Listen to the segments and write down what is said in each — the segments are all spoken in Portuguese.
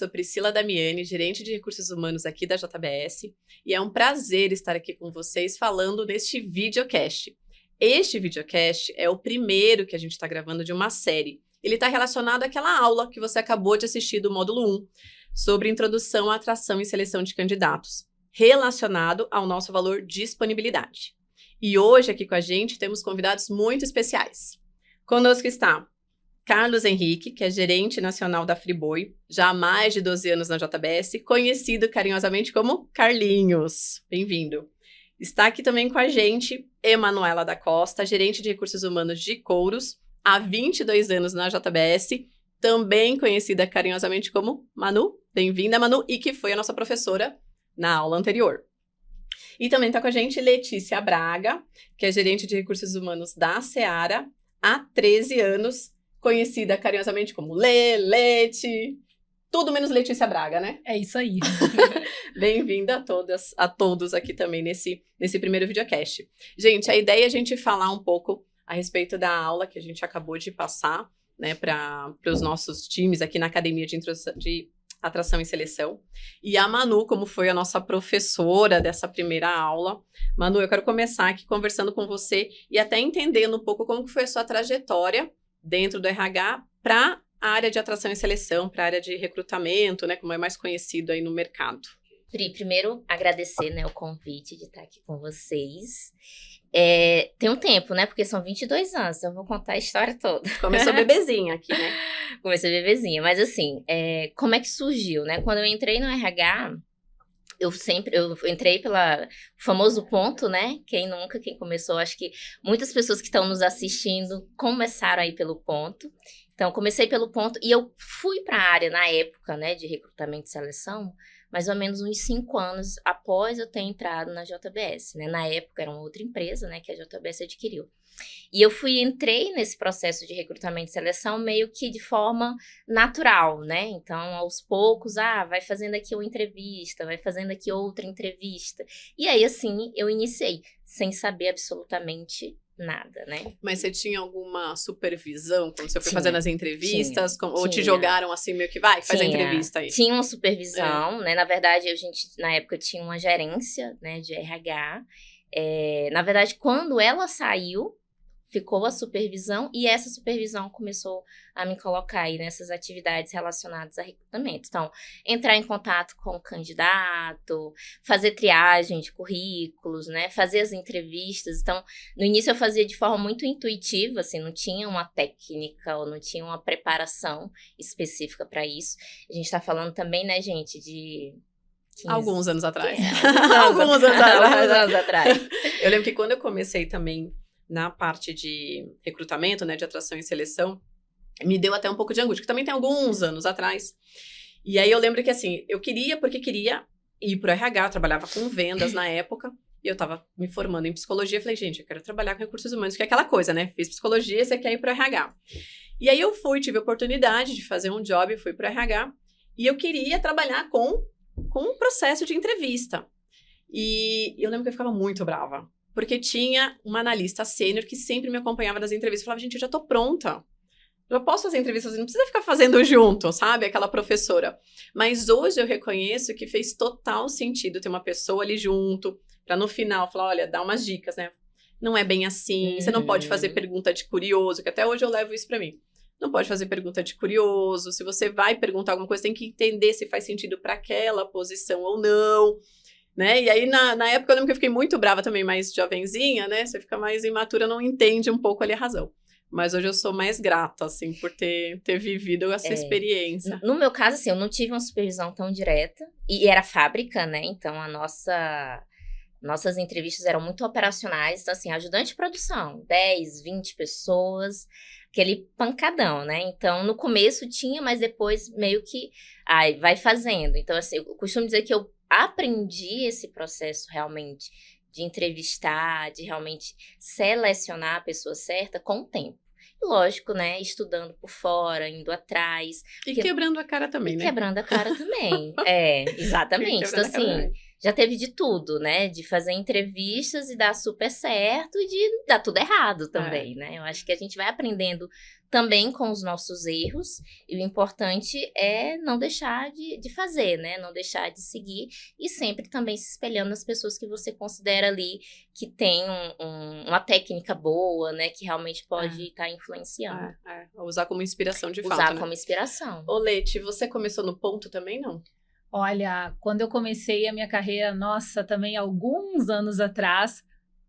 sou Priscila Damiani, gerente de recursos humanos aqui da JBS, e é um prazer estar aqui com vocês falando neste videocast. Este videocast é o primeiro que a gente está gravando de uma série. Ele está relacionado àquela aula que você acabou de assistir do módulo 1, sobre introdução à atração e seleção de candidatos, relacionado ao nosso valor disponibilidade. E hoje aqui com a gente temos convidados muito especiais. Conosco está Carlos Henrique, que é gerente nacional da Friboi, já há mais de 12 anos na JBS, conhecido carinhosamente como Carlinhos. Bem-vindo. Está aqui também com a gente Emanuela da Costa, gerente de recursos humanos de Couros, há 22 anos na JBS, também conhecida carinhosamente como Manu. Bem-vinda, Manu, e que foi a nossa professora na aula anterior. E também está com a gente Letícia Braga, que é gerente de recursos humanos da Seara, há 13 anos, conhecida carinhosamente como Lete, tudo menos Letícia Braga, né? É isso aí. Bem-vinda a todos aqui também nesse primeiro videocast. Gente, a ideia é a gente falar um pouco a respeito da aula que a gente acabou de passar, né, para os nossos times aqui na Academia de Atração e Seleção. E a Manu, como foi a nossa professora dessa primeira aula. Manu, eu quero começar aqui conversando com você e até entendendo um pouco como que foi a sua trajetória dentro do RH para a área de atração e seleção, para a área de recrutamento, né, como é mais conhecido aí no mercado. Pri, primeiro agradecer, né, o convite de estar aqui com vocês. Tem um tempo, né, porque são 22 anos, eu vou contar a história toda. Começou bebezinha aqui, né? Comecei bebezinha, mas assim, como é que surgiu, né? Quando eu entrei no RH, eu entrei pelo famoso ponto, né? Quem começou, acho que muitas pessoas que estão nos assistindo começaram aí pelo ponto. Então, comecei pelo ponto e eu fui para a área na época, né, de recrutamento e seleção, mais ou menos uns 5 anos após eu ter entrado na JBS, né? Na época era uma outra empresa, né, que a JBS adquiriu. E eu entrei nesse processo de recrutamento e seleção meio que de forma natural, né? Então, aos poucos, vai fazendo aqui uma entrevista, vai fazendo aqui outra entrevista. E aí, assim, eu iniciei, sem saber absolutamente nada, né? Mas você tinha alguma supervisão quando você foi fazendo as entrevistas? Ou te tinha. Jogaram assim, meio que faz a entrevista aí? Tinha uma supervisão, né? Na verdade, a gente, na época, tinha uma gerência, né, de RH. Na verdade, quando ela saiu, ficou a supervisão e essa supervisão começou a me colocar aí nessas atividades relacionadas a recrutamento. Então, entrar em contato com o candidato, fazer triagem de currículos, né? Fazer as entrevistas. Então, no início eu fazia de forma muito intuitiva, assim, não tinha uma técnica ou não tinha uma preparação específica para isso. A gente está falando também, né, gente, de 15... Alguns anos atrás. Alguns anos atrás. Eu lembro que quando eu comecei também na parte de recrutamento, né, de atração e seleção, me deu até um pouco de angústia, que também tem alguns anos atrás. E aí eu lembro que, assim, eu queria ir pro RH, eu trabalhava com vendas na época, e eu tava me formando em psicologia, falei, gente, eu quero trabalhar com recursos humanos, que é aquela coisa, né, fiz psicologia, você quer ir pro RH. E aí eu tive a oportunidade de fazer um job, fui pro RH, e eu queria trabalhar com um processo de entrevista. E eu lembro que eu ficava muito brava, porque tinha uma analista sênior que sempre me acompanhava nas entrevistas. Eu falava, gente, eu já tô pronta. Eu posso fazer entrevistas, não precisa ficar fazendo junto, sabe? Aquela professora. Mas hoje eu reconheço que fez total sentido ter uma pessoa ali junto, pra no final falar, olha, dá umas dicas, né? Não é bem assim, você não pode fazer pergunta de curioso, que até hoje eu levo isso pra mim. Não pode fazer pergunta de curioso. Se você vai perguntar alguma coisa, tem que entender se faz sentido pra aquela posição ou não. Né? E aí, na época, eu lembro que eu fiquei muito brava também, mais jovenzinha, né? Você fica mais imatura, não entende um pouco ali a razão. Mas hoje eu sou mais grata, assim, por ter vivido essa experiência. No meu caso, assim, eu não tive uma supervisão tão direta. E era fábrica, né? Então, nossas entrevistas eram muito operacionais. Então, assim, ajudante de produção, 10, 20 pessoas, aquele pancadão, né? Então, no começo tinha, mas depois meio que vai fazendo. Então, assim, eu costumo dizer que eu aprendi esse processo realmente de entrevistar, de realmente selecionar a pessoa certa com o tempo. E lógico, né? Estudando por fora, indo atrás. E quebrando a cara também, né? Quebrando a cara também. Exatamente. Então, assim, já teve de tudo, né? De fazer entrevistas e dar super certo e de dar tudo errado também, né? Eu acho que a gente vai aprendendo também com os nossos erros, e o importante é não deixar de fazer, né? Não deixar de seguir, e sempre também se espelhando nas pessoas que você considera ali que tem uma técnica boa, né? Que realmente pode estar influenciando. Usar como inspiração de fato, Usar né? como inspiração. Ô, Leti, você começou no ponto também, não? Olha, quando eu comecei a minha carreira, nossa, também alguns anos atrás,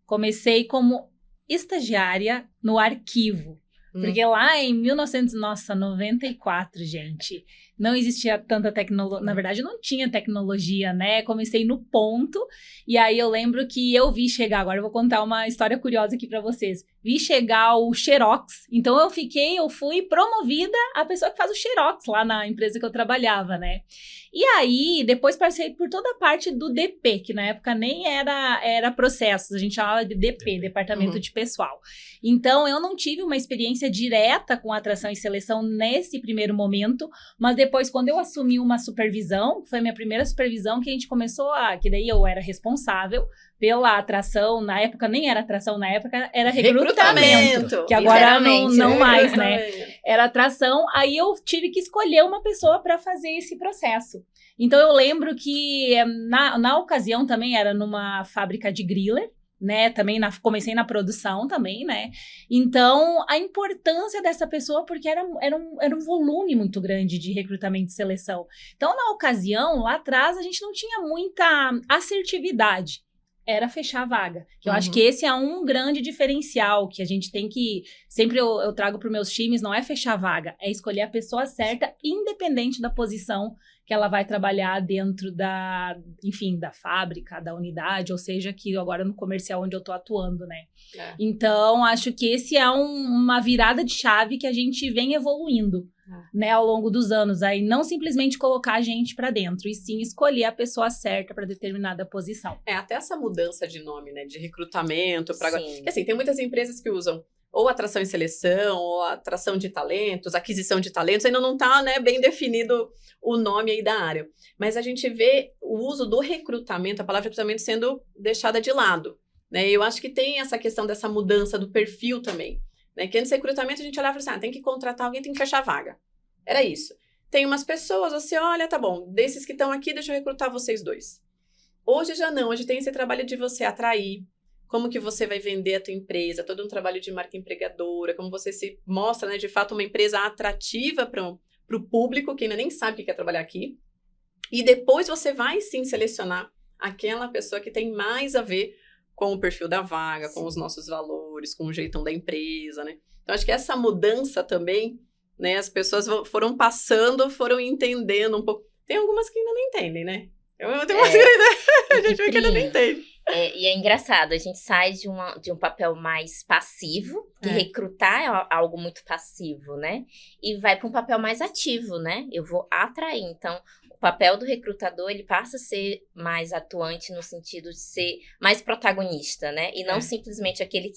comecei como estagiária no arquivo. Porque lá em 1994, gente, não existia tanta tecnologia, na verdade não tinha tecnologia, né? Comecei no ponto, e aí eu lembro que eu vi chegar, agora eu vou contar uma história curiosa aqui pra vocês. Vi chegar o Xerox, então eu fui promovida a pessoa que faz o Xerox lá na empresa que eu trabalhava, né? E aí, depois passei por toda a parte do DP, que na época nem era processos, a gente chamava de DP, Departamento de Pessoal. Então, eu não tive uma experiência direta com atração e seleção nesse primeiro momento, mas depois, quando eu assumi uma supervisão, foi a minha primeira supervisão, que a gente começou que daí eu era responsável pela atração, na época nem era atração, na época era recrutamento, que agora não mais, né? Era atração, aí eu tive que escolher uma pessoa para fazer esse processo. Então eu lembro que na ocasião também era numa fábrica de griller, né, também comecei na produção também, né, então a importância dessa pessoa, porque era um volume muito grande de recrutamento e seleção. Então na ocasião, lá atrás, a gente não tinha muita assertividade, era fechar a vaga. Eu acho que esse é um grande diferencial que a gente tem que... Sempre eu trago para os meus times, não é fechar a vaga, é escolher a pessoa certa, independente da posição que ela vai trabalhar dentro da fábrica, da unidade, ou seja, aqui agora no comercial onde eu estou atuando, né? Então, acho que esse é uma virada de chave que a gente vem evoluindo, né, ao longo dos anos. Aí não simplesmente colocar a gente para dentro, e sim escolher a pessoa certa para determinada posição. Até essa mudança de nome, né, de recrutamento para agora. Porque, assim, tem muitas empresas que usam ou atração e seleção, ou atração de talentos, aquisição de talentos, ainda não está, né, bem definido o nome aí da área. Mas a gente vê o uso do recrutamento, a palavra recrutamento sendo deixada de lado, né? Eu acho que tem essa questão dessa mudança do perfil também, né? Que antes do recrutamento a gente olhava e falava assim, tem que contratar alguém, tem que fechar a vaga. Era isso. Tem umas pessoas, você olha, tá bom, desses que estão aqui, deixa eu recrutar vocês dois. Hoje já não, hoje tem esse trabalho de você atrair, como que você vai vender a tua empresa, todo um trabalho de marca empregadora, como você se mostra, né, de fato, uma empresa atrativa para o público, que ainda nem sabe que quer trabalhar aqui. E depois você vai, sim, selecionar aquela pessoa que tem mais a ver com o perfil da vaga, com os nossos valores, com o jeitão da empresa, né? Então, acho que essa mudança também, né, as pessoas foram passando, foram entendendo um pouco. Tem algumas que ainda não entendem, né? Eu tenho umas que a gente vê que ainda não entende. E é engraçado, a gente sai de um papel mais passivo, que recrutar é algo muito passivo, né? E vai para um papel mais ativo, né? Eu vou atrair. Então, o papel do recrutador, ele passa a ser mais atuante no sentido de ser mais protagonista, né? E não simplesmente aquele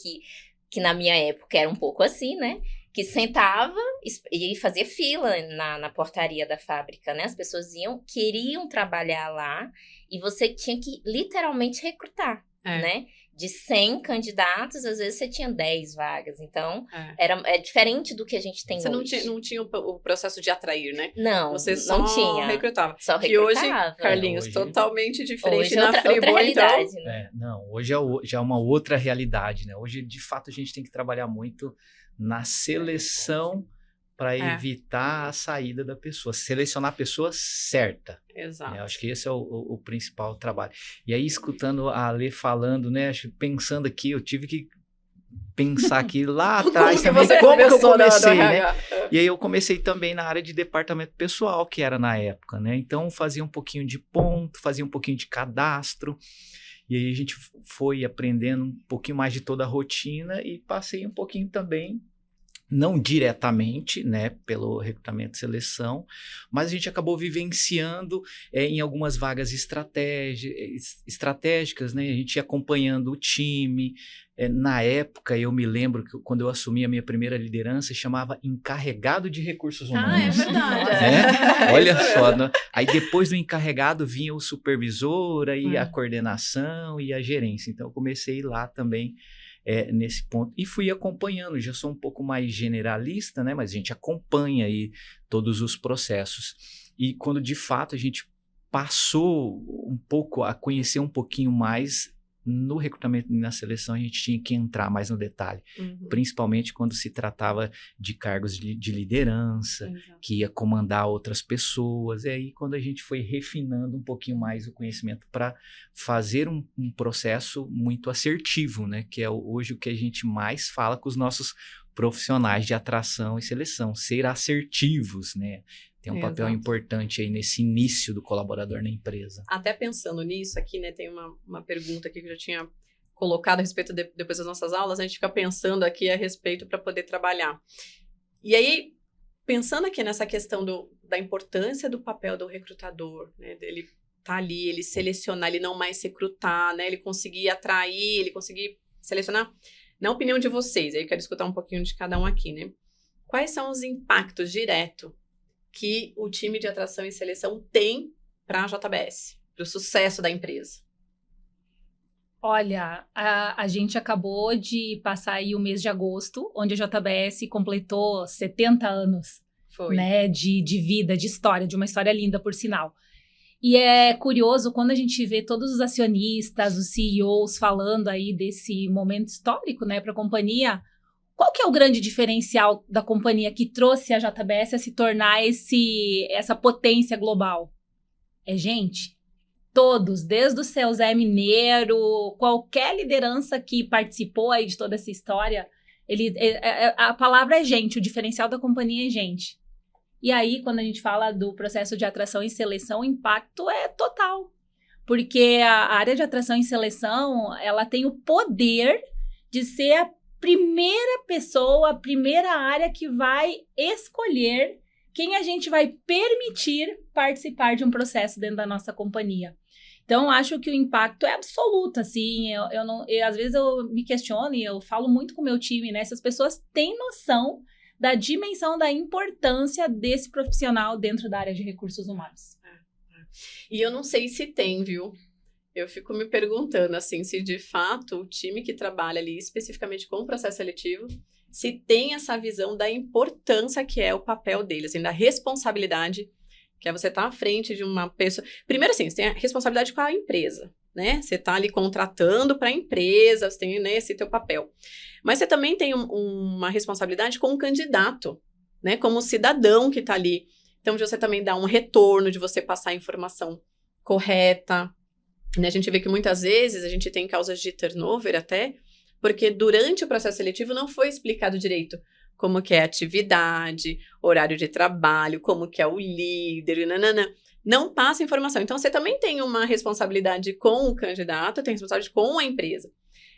que na minha época era um pouco assim, né? Que sentava e fazia fila na portaria da fábrica, né? As pessoas queriam trabalhar lá, e você tinha que literalmente recrutar, né? De 100 candidatos, às vezes você tinha 10 vagas. Então, é diferente do que a gente tem hoje. Você não tinha o processo de atrair, né? Não, você só não tinha. recrutava. Só recrutava. E hoje, Carlinhos, totalmente diferente hoje na outra Friboi, realidade, então... né? Não, hoje já é uma outra realidade, né? Hoje, de fato, a gente tem que trabalhar muito na seleção para evitar a saída da pessoa, selecionar a pessoa certa. Exato. Né? Acho que esse é o principal trabalho. E aí, escutando a Lê falando, né, pensando aqui, eu tive que pensar aqui lá atrás também, como que eu comecei, né? E aí eu comecei também na área de departamento pessoal, que era na época, né? Então, fazia um pouquinho de ponto, fazia um pouquinho de cadastro, e aí a gente foi aprendendo um pouquinho mais de toda a rotina, e passei um pouquinho também não diretamente, né, pelo recrutamento e seleção, mas a gente acabou vivenciando em algumas vagas estratégicas, né, a gente ia acompanhando o time. Na época, eu me lembro que quando eu assumi a minha primeira liderança, chamava encarregado de recursos humanos. É verdade. Olha só, né? Aí depois do encarregado vinha o supervisor, aí a coordenação e a gerência. Então eu comecei lá também nesse ponto e fui acompanhando. Já sou um pouco mais generalista, né? Mas a gente acompanha aí todos os processos. E quando de fato a gente passou um pouco a conhecer um pouquinho mais no recrutamento e na seleção, a gente tinha que entrar mais no detalhe, principalmente quando se tratava de cargos de liderança, que ia comandar outras pessoas, e aí quando a gente foi refinando um pouquinho mais o conhecimento para fazer um processo muito assertivo, né, que é hoje o que a gente mais fala com os nossos profissionais de atração e seleção, ser assertivos, né? Tem um papel importante aí nesse início do colaborador na empresa. Até pensando nisso aqui, né, tem uma pergunta aqui que eu já tinha colocado a respeito depois das nossas aulas, a gente fica pensando aqui a respeito para poder trabalhar. E aí, pensando aqui nessa questão da importância do papel do recrutador, né, dele tá ali, ele selecionar, ele não mais recrutar, né, ele conseguir atrair, ele conseguir selecionar. Na opinião de vocês, aí eu quero escutar um pouquinho de cada um aqui, né? Quais são os impactos diretos que o time de atração e seleção tem para a JBS, para o sucesso da empresa? Olha, a gente acabou de passar aí o mês de agosto, onde a JBS completou 70 anos, né, de vida, de história, de uma história linda, por sinal. E é curioso quando a gente vê todos os acionistas, os CEOs falando aí desse momento histórico, né, para a companhia. Qual que é o grande diferencial da companhia que trouxe a JBS a se tornar essa potência global? Gente, todos, desde o seu Zé Mineiro, qualquer liderança que participou aí de toda essa história, a palavra é gente, o diferencial da companhia é gente. E aí, quando a gente fala do processo de atração e seleção, o impacto é total. Porque a área de atração e seleção, ela tem o poder de ser a primeira pessoa, a primeira área que vai escolher quem a gente vai permitir participar de um processo dentro da nossa companhia. Então, acho que o impacto é absoluto, assim, às vezes eu me questiono e eu falo muito com o meu time, né, se as pessoas têm noção da dimensão, da importância desse profissional dentro da área de recursos humanos. E eu não sei se tem, viu? Eu fico me perguntando, assim, se de fato o time que trabalha ali especificamente com o processo seletivo, se tem essa visão da importância que é o papel dele, assim, da responsabilidade, que é você estar à frente de uma pessoa. Primeiro, assim, você tem a responsabilidade com a empresa, né? Você está ali contratando para a empresa, você tem, né, esse teu papel. Mas você também tem uma responsabilidade com o candidato, né? Como cidadão que está ali. Então, de você também dar um retorno, de você passar a informação correta. A gente vê que muitas vezes a gente tem causas de turnover até, porque durante o processo seletivo não foi explicado direito como que é a atividade, horário de trabalho, como que é o líder, nanana. Não passa informação. Então, você também tem uma responsabilidade com o candidato, tem responsabilidade com a empresa.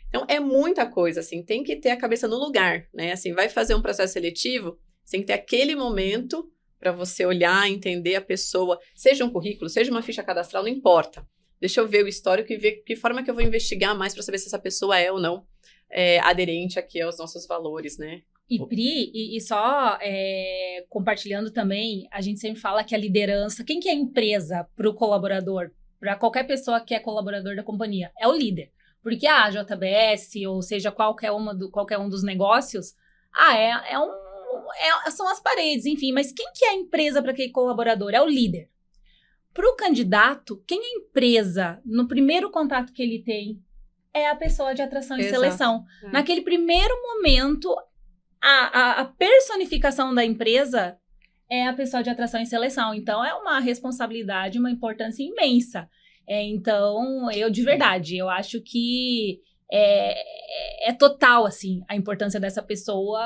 Então, é muita coisa, assim, tem que ter a cabeça no lugar, né? Assim, vai fazer um processo seletivo, você tem que ter aquele momento para você olhar, entender a pessoa, seja um currículo, seja uma ficha cadastral, não importa. Deixa eu ver o histórico e ver que forma que eu vou investigar mais para saber se essa pessoa é ou não aderente aqui aos nossos valores, né? E Pri, e só compartilhando também, a gente sempre fala que a liderança, quem que é a empresa para o colaborador, para qualquer pessoa que é colaborador da companhia? É o líder. Porque a JBS, ou seja, qualquer um dos negócios, são as paredes, enfim, mas quem que é a empresa para aquele colaborador? É o líder. Para o candidato, quem é a empresa, no primeiro contato que ele tem, é a pessoa de atração e seleção. Naquele primeiro momento, a personificação da empresa é a pessoa de atração e seleção. Então, é uma responsabilidade, uma importância imensa. Então, de verdade, eu acho que é total, assim, a importância dessa pessoa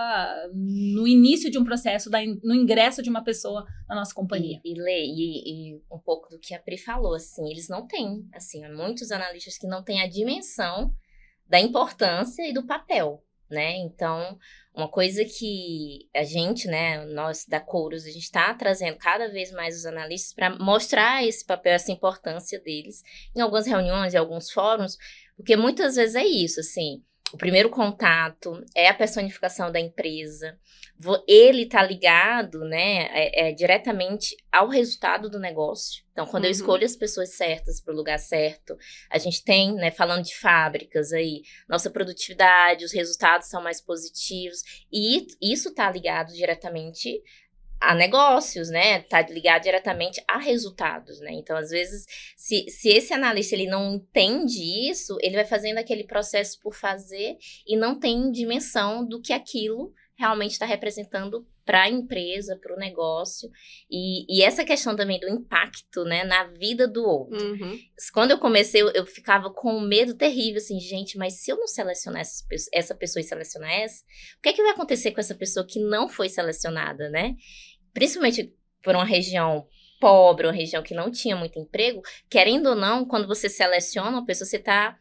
no início de um processo, no ingresso de uma pessoa na nossa companhia. E um pouco do que a Pri falou, assim, eles não têm, assim, há muitos analistas que não têm a dimensão da importância e do papel, né? Então, uma coisa que a gente, né, nós da Kouros, a gente está trazendo cada vez mais os analistas para mostrar esse papel, essa importância deles em algumas reuniões, em alguns fóruns, porque muitas vezes é isso, assim, o primeiro contato é a personificação da empresa, ele está ligado, né, diretamente ao resultado do negócio. Então, quando eu escolho as pessoas certas para o lugar certo, a gente tem, né, falando de fábricas aí, nossa produtividade, os resultados são mais positivos, e isso está ligado diretamente a negócios, né? Tá ligado diretamente a resultados, né? Então, às vezes, se esse analista ele não entende isso, ele vai fazendo aquele processo por fazer e não tem dimensão do que aquilo realmente está representando para a empresa, para o negócio. E essa questão também do impacto, né, na vida do outro. Quando eu comecei, eu ficava com um medo terrível, assim, gente, mas se eu não selecionar essa pessoa e selecionar essa, o que é que vai acontecer com essa pessoa que não foi selecionada, né? Principalmente por uma região pobre, uma região que não tinha muito emprego, querendo ou não, quando você seleciona uma pessoa, você está,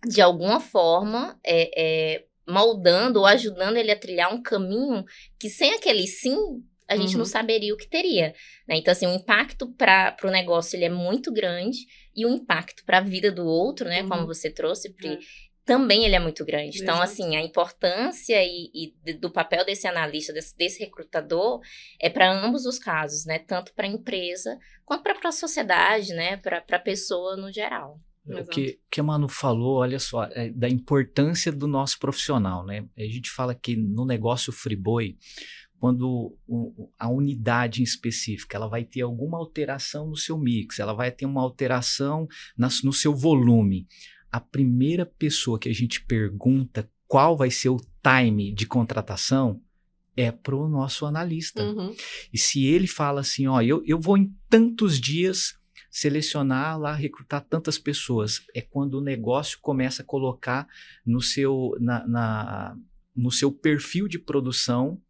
de alguma forma, moldando ou ajudando ele a trilhar um caminho que sem aquele sim, a gente não saberia o que teria, né? Então, assim, o impacto para o negócio, ele é muito grande, e o impacto para a vida do outro, né, como você trouxe, Pri, também ele é muito grande. Então, assim, a importância e do papel desse analista, desse recrutador, é para ambos os casos, né? Tanto para a empresa, quanto para a sociedade, né? Para a pessoa no geral. O que a Manu falou, olha só, da importância do nosso profissional, né? A gente fala que no negócio Friboi, quando a unidade em específica, ela vai ter alguma alteração no seu mix, ela vai ter uma alteração no seu volume. A primeira pessoa que a gente pergunta qual vai ser o time de contratação é para o nosso analista. E se ele fala assim, ó, eu vou em tantos dias selecionar lá, recrutar tantas pessoas, é quando o negócio começa a colocar no seu perfil de produção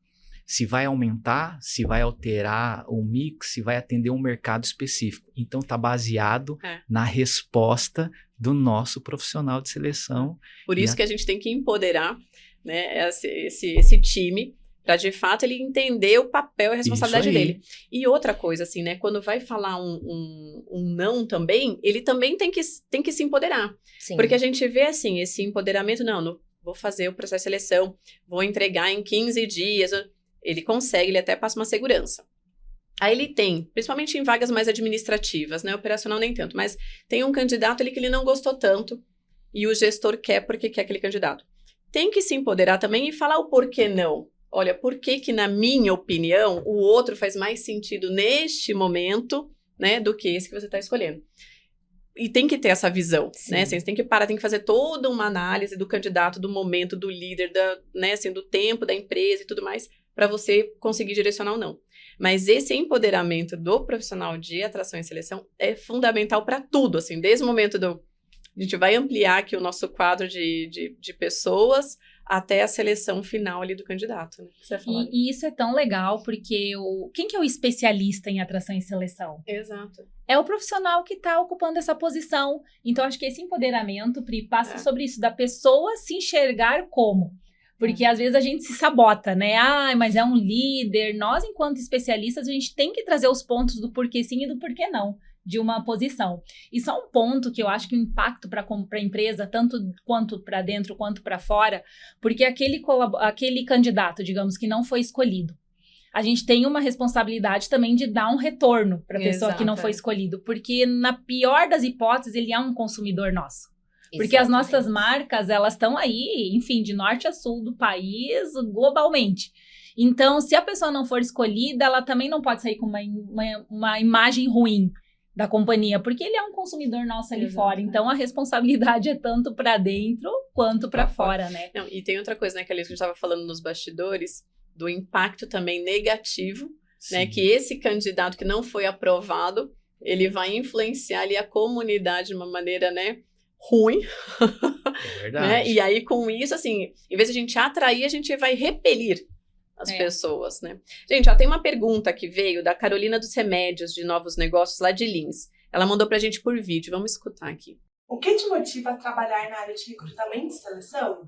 se vai aumentar, se vai alterar o mix, se vai atender um mercado específico. Então, está baseado na resposta do nosso profissional de seleção. Por isso que a gente tem que empoderar, né, esse time, para de fato ele entender o papel e a responsabilidade dele. E outra coisa, assim, né, quando vai falar um não também, ele também tem que se empoderar. Sim. Porque a gente vê, assim, esse empoderamento, não vou fazer o processo de seleção, vou entregar em 15 dias... Ele consegue, ele até passa uma segurança. Aí ele tem, principalmente em vagas mais administrativas, né? Operacional nem tanto, mas tem um candidato ali que ele não gostou tanto e o gestor quer porque quer aquele candidato. Tem que se empoderar também e falar o porquê não. Olha, por que na minha opinião, o outro faz mais sentido neste momento, né, do que esse que você está escolhendo. E tem que ter essa visão, né? Assim, você tem que tem que fazer toda uma análise do candidato, do momento, do líder, né, assim, do tempo da empresa e tudo mais, para você conseguir direcionar ou não. Mas esse empoderamento do profissional de atração e seleção é fundamental para tudo, assim, desde o momento a gente vai ampliar aqui o nosso quadro de pessoas até a seleção final ali do candidato, né? Você vai falar. E isso é tão legal, porque quem que é o especialista em atração e seleção? Exato. É o profissional que está ocupando essa posição. Então, acho que esse empoderamento, Pri, passa sobre isso, da pessoa se enxergar como. Porque às vezes a gente se sabota, né? Mas é um líder. Nós, enquanto especialistas, a gente tem que trazer os pontos do porquê sim e do porquê não de uma posição. E só um ponto que eu acho que o impacto para a empresa, tanto quanto para dentro quanto para fora, porque aquele candidato, digamos, que não foi escolhido, a gente tem uma responsabilidade também de dar um retorno para a pessoa que não foi escolhido, porque na pior das hipóteses, ele é um consumidor nosso. Porque as nossas marcas, elas estão aí, enfim, de norte a sul do país, globalmente. Então, se a pessoa não for escolhida, ela também não pode sair com uma imagem ruim da companhia, porque ele é um consumidor nosso ali fora. Então, a responsabilidade é tanto para dentro quanto para fora, né? Não, e tem outra coisa, né, que a gente estava falando nos bastidores, do impacto também negativo, né, que esse candidato que não foi aprovado, ele vai influenciar ali a comunidade de uma maneira, né, ruim. É verdade. Né? E aí, com isso, assim, em vez de a gente atrair, a gente vai repelir as pessoas, né? Gente, ó, tem uma pergunta que veio da Carolina dos Remédios de Novos Negócios, lá de Lins. Ela mandou pra gente por vídeo, vamos escutar aqui. O que te motiva a trabalhar na área de recrutamento e seleção?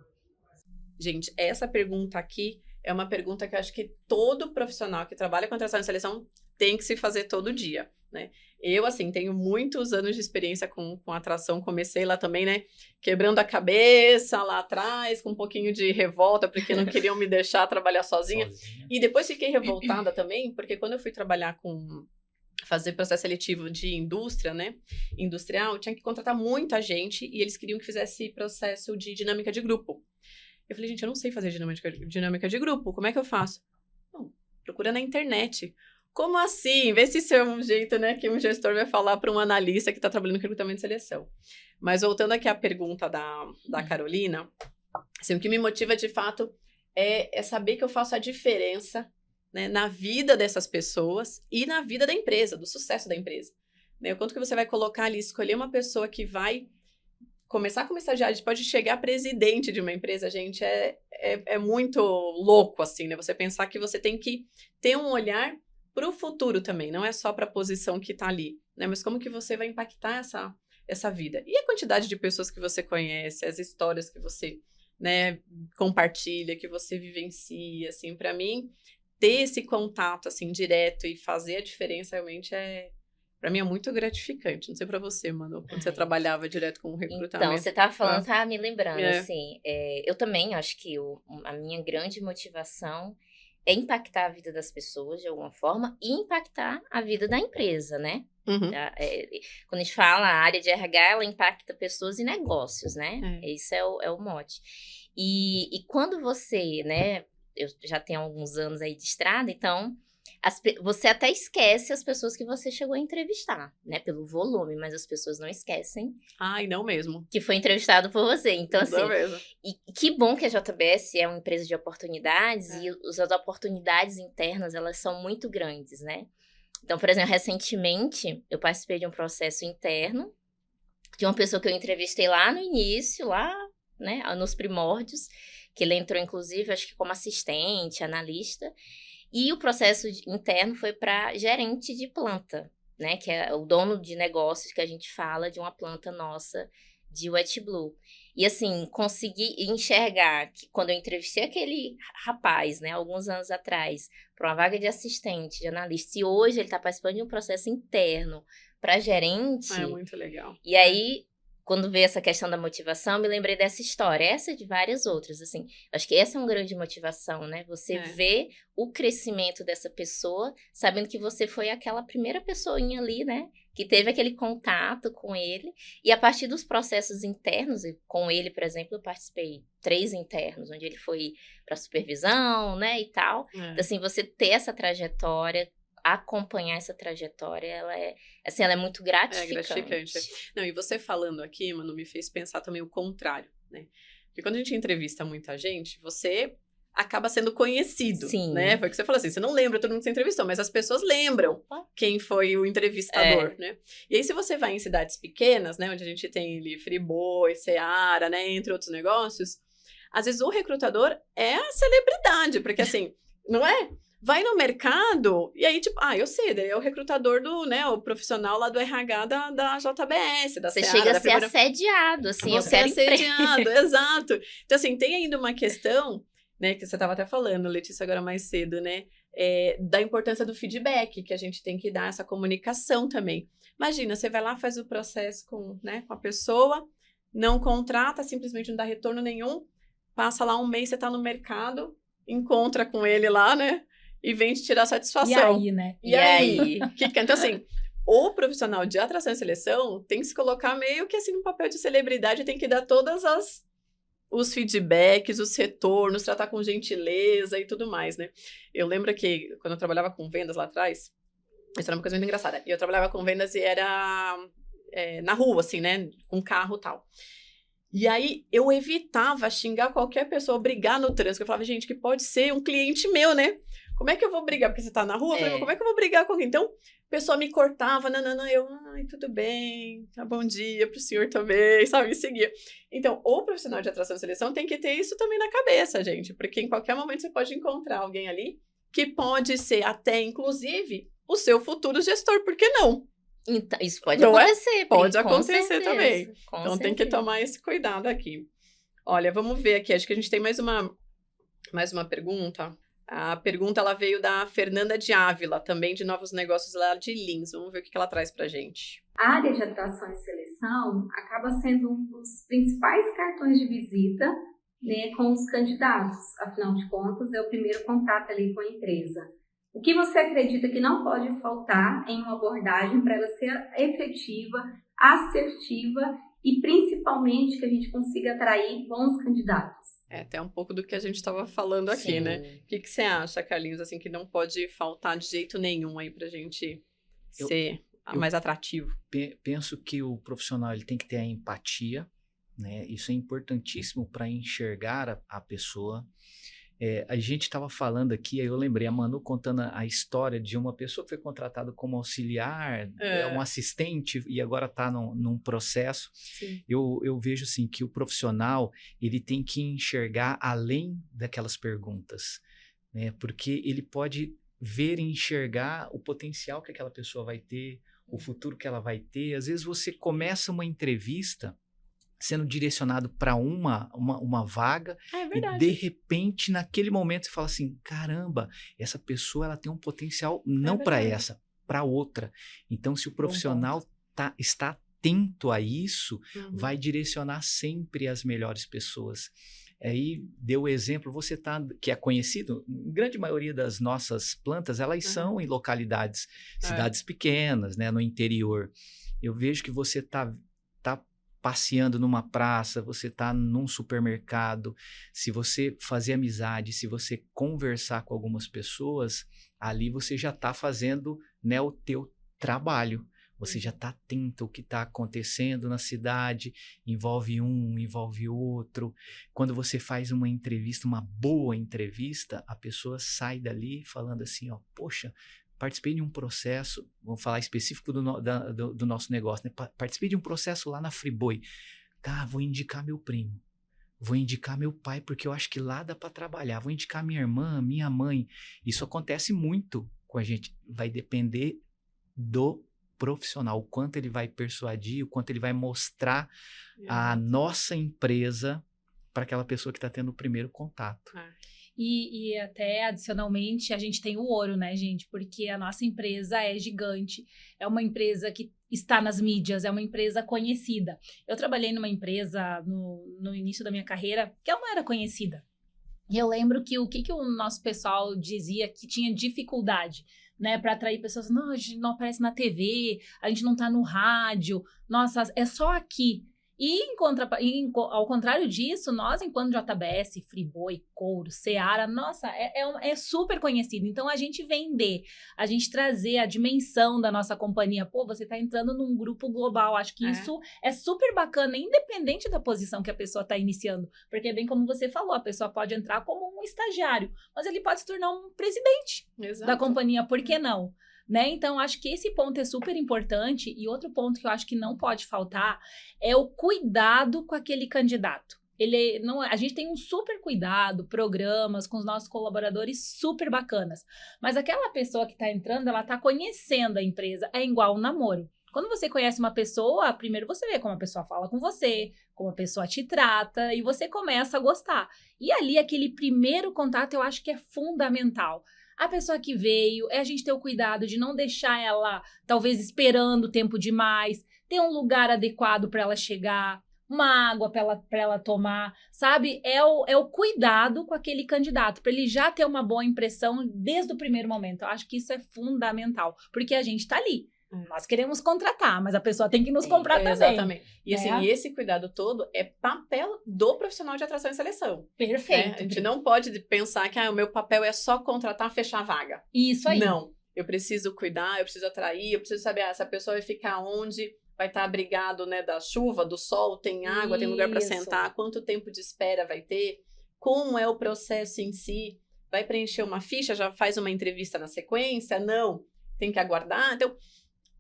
Gente, essa pergunta aqui é uma pergunta que eu acho que todo profissional que trabalha com atração e seleção tem que se fazer todo dia, né? Eu, assim, tenho muitos anos de experiência com atração, comecei lá também, né? Quebrando a cabeça lá atrás, com um pouquinho de revolta, porque não queriam me deixar trabalhar sozinha. E depois fiquei revoltada também, porque quando eu fui trabalhar fazer processo seletivo de indústria, né? Industrial, tinha que contratar muita gente e eles queriam que fizesse processo de dinâmica de grupo. Eu falei, gente, eu não sei fazer dinâmica de grupo, como é que eu faço? Não, procura na internet. Como assim? Vê se isso é um jeito, né, que um gestor vai falar para um analista que está trabalhando no recrutamento de seleção. Mas voltando aqui à pergunta da Carolina, assim, o que me motiva de fato é saber que eu faço a diferença, né, na vida dessas pessoas e na vida da empresa, do sucesso da empresa. Né? O quanto que você vai colocar ali, escolher uma pessoa que vai começar como estagiário, a gente pode chegar presidente de uma empresa, gente, é muito louco, assim, né? Você pensar que você tem que ter um olhar para o futuro também, não é só para a posição que está ali, né? Mas como que você vai impactar essa vida. E a quantidade de pessoas que você conhece, as histórias que você, né, compartilha, que você vivencia, assim, para mim, ter esse contato, assim, direto e fazer a diferença realmente para mim é muito gratificante. Não sei para você, Manu, quando você trabalhava direto com o recrutamento. Então, você tava falando, tá me lembrando, assim, eu também acho que a minha grande motivação é impactar a vida das pessoas de alguma forma e impactar a vida da empresa, né? Uhum. Quando a gente fala a área de RH, ela impacta pessoas e negócios, né? Esse é o mote. E quando você, né, eu já tenho alguns anos aí de estrada, então você até esquece as pessoas que você chegou a entrevistar, né? Pelo volume, mas as pessoas não esquecem. Ai, não mesmo. Que foi entrevistado por você. Então, assim, não mesmo. E que bom que a JBS é uma empresa de oportunidades e as oportunidades internas, elas são muito grandes, né? Então, por exemplo, recentemente, eu participei de um processo interno de uma pessoa que eu entrevistei lá no início, lá, né, nos primórdios, que ele entrou, inclusive, acho que como assistente, analista. E o processo interno foi para gerente de planta, né? Que é o dono de negócios que a gente fala de uma planta nossa de Wet Blue. E assim, consegui enxergar que quando eu entrevistei aquele rapaz, né, alguns anos atrás, para uma vaga de assistente, de analista, e hoje ele está participando de um processo interno para gerente. É muito legal. E aí, quando veio essa questão da motivação, eu me lembrei dessa história, essa e de várias outras, assim. Acho que essa é uma grande motivação, né? Você vê o crescimento dessa pessoa, sabendo que você foi aquela primeira pessoinha ali, né? Que teve aquele contato com ele. E a partir dos processos internos, com ele, por exemplo, eu participei 3 internos, onde ele foi para supervisão, né? E tal. Então, assim, você ter essa trajetória, acompanhar essa trajetória, ela é muito gratificante. É gratificante. Não, e você falando aqui, Manu, me fez pensar também o contrário, né? Porque quando a gente entrevista muita gente, você acaba sendo conhecido, Sim. né? Foi o que você falou assim, você não lembra todo mundo que você entrevistou, mas as pessoas lembram quem foi o entrevistador, né? E aí, se você vai em cidades pequenas, né, onde a gente tem ali Friboi, Seara, né, entre outros negócios, às vezes o recrutador é a celebridade, porque assim, não é? Vai no mercado, e aí, tipo, eu sei, daí é o recrutador né, o profissional lá do RH da JBS, da Você Seara. Chega a ser assediado, assim, você é assediado, exato. Então, assim, tem ainda uma questão, né, que você estava até falando, Letícia, agora mais cedo, né, da importância do feedback, que a gente tem que dar essa comunicação também. Imagina, você vai lá, faz o processo com a pessoa, não contrata, simplesmente não dá retorno nenhum, passa lá um mês, você tá no mercado, encontra com ele lá, né, e vem te tirar satisfação. E aí, né? E aí? Então, assim, o profissional de atração e seleção tem que se colocar meio que assim no papel de celebridade, tem que dar todas os feedbacks, os retornos, tratar com gentileza e tudo mais, né? Eu lembro que quando eu trabalhava com vendas lá atrás, isso era uma coisa muito engraçada. Eu trabalhava com vendas e era na rua, assim, né? Com carro e tal. E aí, eu evitava xingar qualquer pessoa, brigar no trânsito. Eu falava, gente, que pode ser um cliente meu, né? Como é que eu vou brigar? Porque você tá na rua? Eu falei, como é que eu vou brigar com alguém? Então, a pessoa me cortava, eu, tudo bem, bom dia pro senhor também, sabe? Me seguia. Então, o profissional de atração e seleção tem que ter isso também na cabeça, gente. Porque em qualquer momento você pode encontrar alguém ali que pode ser até, inclusive, o seu futuro gestor. Por que não? Então, isso pode acontecer. Pode acontecer certeza, também. Então certeza. Tem que tomar esse cuidado aqui. Olha, vamos ver aqui. Acho que a gente tem mais uma pergunta. A pergunta ela veio da Fernanda de Ávila, também de Novos Negócios lá de Lins. Vamos ver o que ela traz pra gente. A área de atração e seleção acaba sendo um dos principais cartões de visita, né, com os candidatos. Afinal de contas, é o primeiro contato ali com a empresa. O que você acredita que não pode faltar em uma abordagem para ela ser efetiva, assertiva e principalmente que a gente consiga atrair bons candidatos? É até um pouco do que a gente estava falando aqui, Sim. né? O que você acha, Carlinhos, assim, que não pode faltar de jeito nenhum aí pra gente ser mais atrativo? Penso que o profissional ele tem que ter a empatia, né? Isso é importantíssimo para enxergar a pessoa. A gente estava falando aqui, aí eu lembrei, a Manu contando a história de uma pessoa que foi contratada como auxiliar, um assistente, e agora está num processo. Sim. Eu vejo assim, que o profissional ele tem que enxergar além daquelas perguntas, né? Porque ele pode ver e enxergar o potencial que aquela pessoa vai ter, o futuro que ela vai ter. Às vezes você começa uma entrevista sendo direcionado para uma vaga e de repente naquele momento você fala assim, caramba, essa pessoa ela tem um potencial não para essa, para outra. Então se o profissional está atento a isso, vai direcionar sempre as melhores pessoas. Aí deu o exemplo, você que é conhecido, grande maioria das nossas plantas, elas são em localidades, cidades pequenas, né, no interior. Eu vejo que você tá passeando numa praça, você está num supermercado, se você fazer amizade, se você conversar com algumas pessoas, ali você já está fazendo, né, o teu trabalho. Você já está atento ao que está acontecendo na cidade, envolve um, envolve outro. Quando você faz uma entrevista, uma boa entrevista, a pessoa sai dali falando assim, ó, poxa, participei de um processo, vamos falar específico do nosso negócio, né? Participei de um processo lá na Friboi. Tá, vou indicar meu primo, vou indicar meu pai, porque eu acho que lá dá para trabalhar, vou indicar minha irmã, minha mãe. Isso acontece muito com a gente, vai depender do profissional, o quanto ele vai persuadir, o quanto ele vai mostrar a nossa empresa para aquela pessoa que está tendo o primeiro contato. E até, adicionalmente, a gente tem o ouro, né, gente? Porque a nossa empresa é gigante, é uma empresa que está nas mídias, é uma empresa conhecida. Eu trabalhei numa empresa no início da minha carreira que ela não era conhecida. E eu lembro que o nosso pessoal dizia que tinha dificuldade, né, para atrair pessoas. Não, a gente não aparece na TV, a gente não tá no rádio, nossa, é só aqui. E ao contrário disso, nós, enquanto JBS, Friboi, Couro, Seara, nossa, é super conhecido. Então, a gente vender, a gente trazer a dimensão da nossa companhia. Pô, você está entrando num grupo global. Acho que isso é super bacana, independente da posição que a pessoa está iniciando. Porque, bem como você falou, a pessoa pode entrar como um estagiário, mas ele pode se tornar um presidente da companhia. Por que não? Né? Então, acho que esse ponto é super importante. E outro ponto que eu acho que não pode faltar é o cuidado com aquele candidato. A gente tem um super cuidado, programas com os nossos colaboradores super bacanas. Mas aquela pessoa que está entrando, ela está conhecendo a empresa. É igual um namoro. Quando você conhece uma pessoa, primeiro você vê como a pessoa fala com você, como a pessoa te trata, e você começa a gostar. E ali, aquele primeiro contato, eu acho que é fundamental. A pessoa que veio, a gente ter o cuidado de não deixar ela, talvez, esperando tempo demais, ter um lugar adequado para ela chegar, uma água para ela tomar, sabe? É o cuidado com aquele candidato, para ele já ter uma boa impressão desde o primeiro momento. Eu acho que isso é fundamental, porque a gente está ali. Nós queremos contratar, mas a pessoa tem que nos comprar também. Exatamente. E assim, esse cuidado todo é papel do profissional de atração e seleção. Perfeito. A gente não pode pensar que o meu papel é só contratar, fechar a vaga. Isso aí. Não. Eu preciso cuidar, eu preciso atrair, eu preciso saber essa pessoa vai ficar onde, vai estar abrigado, né, da chuva, do sol, tem água, tem lugar para sentar, quanto tempo de espera vai ter, como é o processo em si, vai preencher uma ficha, já faz uma entrevista na sequência? Não. Tem que aguardar. Então,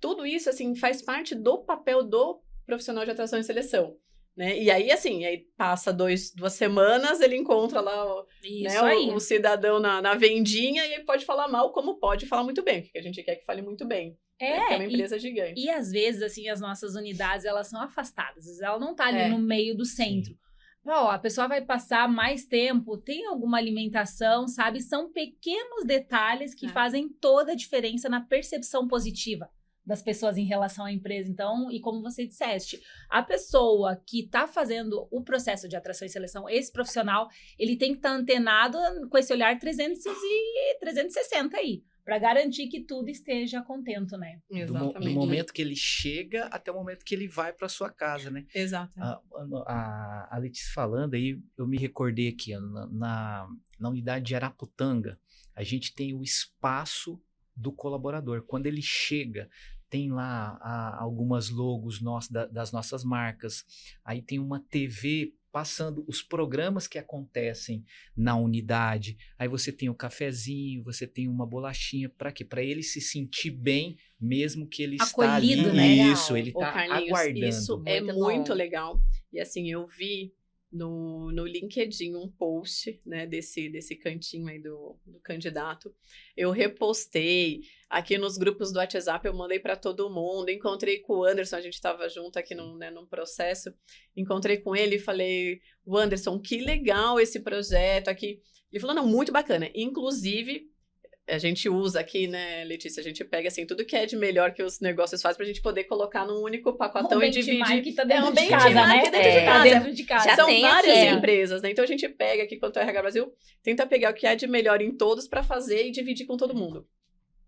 tudo isso, assim, faz parte do papel do profissional de atração e seleção, né? E aí, assim, passa 2 semanas, ele encontra lá o cidadão na vendinha e ele pode falar mal, como pode falar muito bem, porque a gente quer que fale muito bem. Porque é uma empresa gigante. E às vezes, assim, as nossas unidades, elas são afastadas, ela não tá ali no meio do centro. a pessoa vai passar mais tempo, tem alguma alimentação, sabe? São pequenos detalhes que fazem toda a diferença na percepção positiva das pessoas em relação à empresa. Então, e como você disseste, a pessoa que está fazendo o processo de atração e seleção, esse profissional, ele tem que estar antenado com esse olhar 360 aí, para garantir que tudo esteja contento, né? Exatamente. Do momento que ele chega até o momento que ele vai para sua casa, né? Exato. A Letícia falando aí, eu me recordei aqui, na unidade de Araputanga, a gente tem o espaço do colaborador. Quando ele chega, tem lá algumas logos das nossas marcas, aí tem uma TV passando os programas que acontecem na unidade, aí você tem o cafezinho, você tem uma bolachinha, para quê? Para ele se sentir bem, mesmo que ele acolhido, está ali. Né? Isso, ele está aguardando. Isso é muito legal. E assim, eu vi no LinkedIn um post, né, desse cantinho aí do candidato. Eu repostei aqui nos grupos do WhatsApp, eu mandei para todo mundo. Encontrei com o Anderson, a gente estava junto aqui num processo. Encontrei com ele e falei: o Anderson, que legal esse projeto aqui. Ele falou: não, muito bacana. Inclusive, a gente usa aqui, né, Letícia, a gente pega assim tudo que é de melhor que os negócios fazem pra gente poder colocar num único pacotão e dividir. Tá dentro de casa, né? Dentro de casa. Já São tem várias aqui. empresas, né? Então a gente pega aqui, quanto ao RH Brasil, tenta pegar o que é de melhor em todos pra fazer e dividir com todo mundo.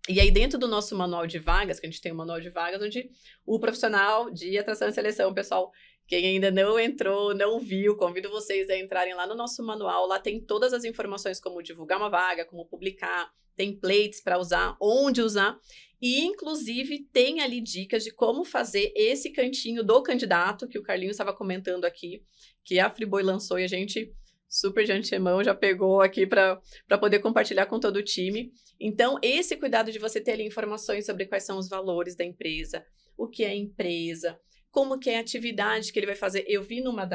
E aí, dentro do nosso manual de vagas, que a gente tem um manual de vagas, onde o profissional de atração e seleção, pessoal, quem ainda não entrou, não viu, convido vocês a entrarem lá no nosso manual. Lá tem todas as informações como divulgar uma vaga, como publicar, templates para usar, onde usar. E, inclusive, tem ali dicas de como fazer esse cantinho do candidato, que o Carlinhos estava comentando aqui, que a Friboi lançou e a gente super de antemão já pegou aqui para poder compartilhar com todo o time. Então, esse cuidado de você ter ali informações sobre quais são os valores da empresa, o que é empresa, como que é a atividade que ele vai fazer. Eu vi numa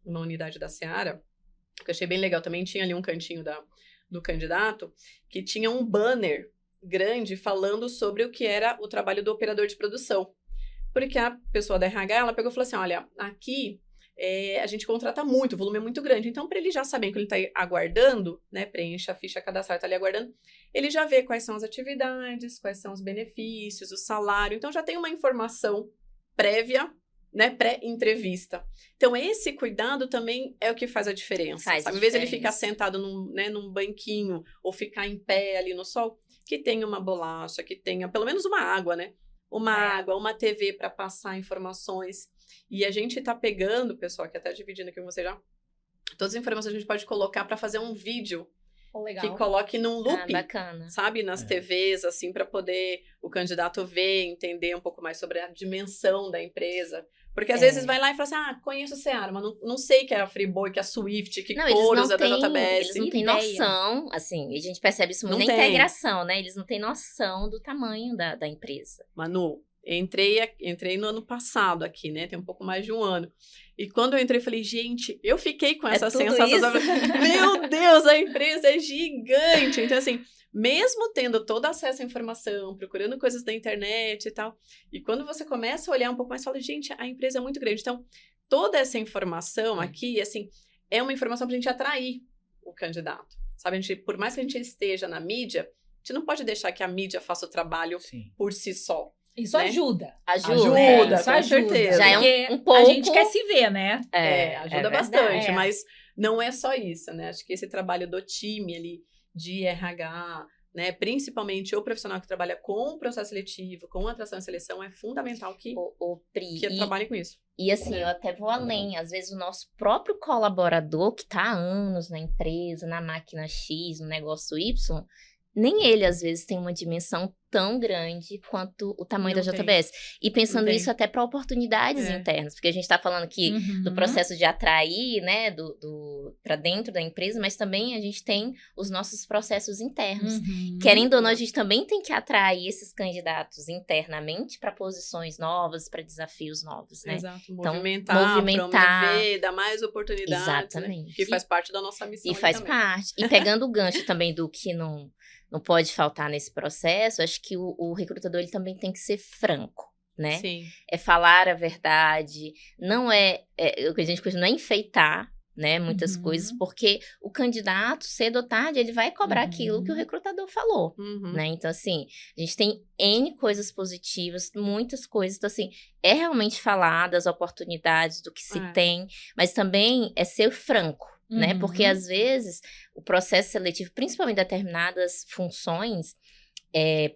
unidade da Seara, que eu achei bem legal também, tinha ali um cantinho do candidato, que tinha um banner grande falando sobre o que era o trabalho do operador de produção. Porque a pessoa da RH, ela pegou e falou assim, olha, aqui a gente contrata muito, o volume é muito grande. Então, para ele já saber que ele está aguardando, né, preenche a ficha cadastral, está ali aguardando, ele já vê quais são as atividades, quais são os benefícios, o salário. Então, já tem uma informação prévia, né, pré-entrevista. Então, esse cuidado também é o que faz a diferença. Sabe? Em vez de ele ficar sentado num banquinho ou ficar em pé ali no sol, que tenha uma bolacha, que tenha pelo menos uma água, né? Uma água, uma TV para passar informações. E a gente tá pegando, pessoal, que até dividindo aqui com você já, todas as informações a gente pode colocar para fazer um vídeo que coloque num loop, bacana. Sabe? Nas TVs, assim, para poder o candidato ver, entender um pouco mais sobre a dimensão da empresa. Porque às vezes vai lá e fala assim, conheço o Seara, mas não sei que é a Friboi, que é a Swift, que Coros, a da JBS. Eles não têm noção, assim, e a gente percebe isso muito na integração, né? Eles não têm noção do tamanho da empresa. Manu, entrei no ano passado aqui, né? Tem um pouco mais de um ano. E quando eu entrei, falei, gente, eu fiquei com essa sensação. Meu Deus, a empresa é gigante. Então, assim, mesmo tendo todo acesso à informação, procurando coisas da internet e tal, e quando você começa a olhar um pouco mais, fala, gente, a empresa é muito grande. Então, toda essa informação aqui, assim, é uma informação pra gente atrair o candidato. Sabe, por mais que a gente esteja na mídia, a gente não pode deixar que a mídia faça o trabalho por si só. Isso, né? Ajuda, com certeza. Já é um pouco... A gente quer se ver, né? Ajuda bastante, mas não é só isso, né? Acho que esse trabalho do time ali, de RH, né? Principalmente o profissional que trabalha com processo seletivo, com atração e seleção, é fundamental que trabalhe com isso. E assim, eu até vou além. Às vezes o nosso próprio colaborador, que está há anos na empresa, na máquina X, no negócio Y, nem ele, às vezes, tem uma dimensão tão grande quanto o tamanho da JBS. E pensando isso até para oportunidades internas, porque a gente está falando aqui do processo de atrair, né, para dentro da empresa, mas também a gente tem os nossos processos internos. Querendo ou não, a gente também tem que atrair esses candidatos internamente para posições novas, para desafios novos, né? Exato. Então, movimentar, promover, dar mais oportunidades. Exatamente. Né? Que faz parte da nossa missão. E faz parte. E pegando o gancho também do que não pode faltar nesse processo, acho que o recrutador ele também tem que ser franco, né? Sim. É falar a verdade, não o que a gente costuma, não é enfeitar, né? Muitas coisas, porque o candidato, cedo ou tarde, ele vai cobrar aquilo que o recrutador falou, né? Então, assim, a gente tem N coisas positivas, muitas coisas. Então, assim, é realmente falar das oportunidades, do que se tem, mas também é ser franco, né? Porque, às vezes, o processo seletivo, principalmente determinadas funções,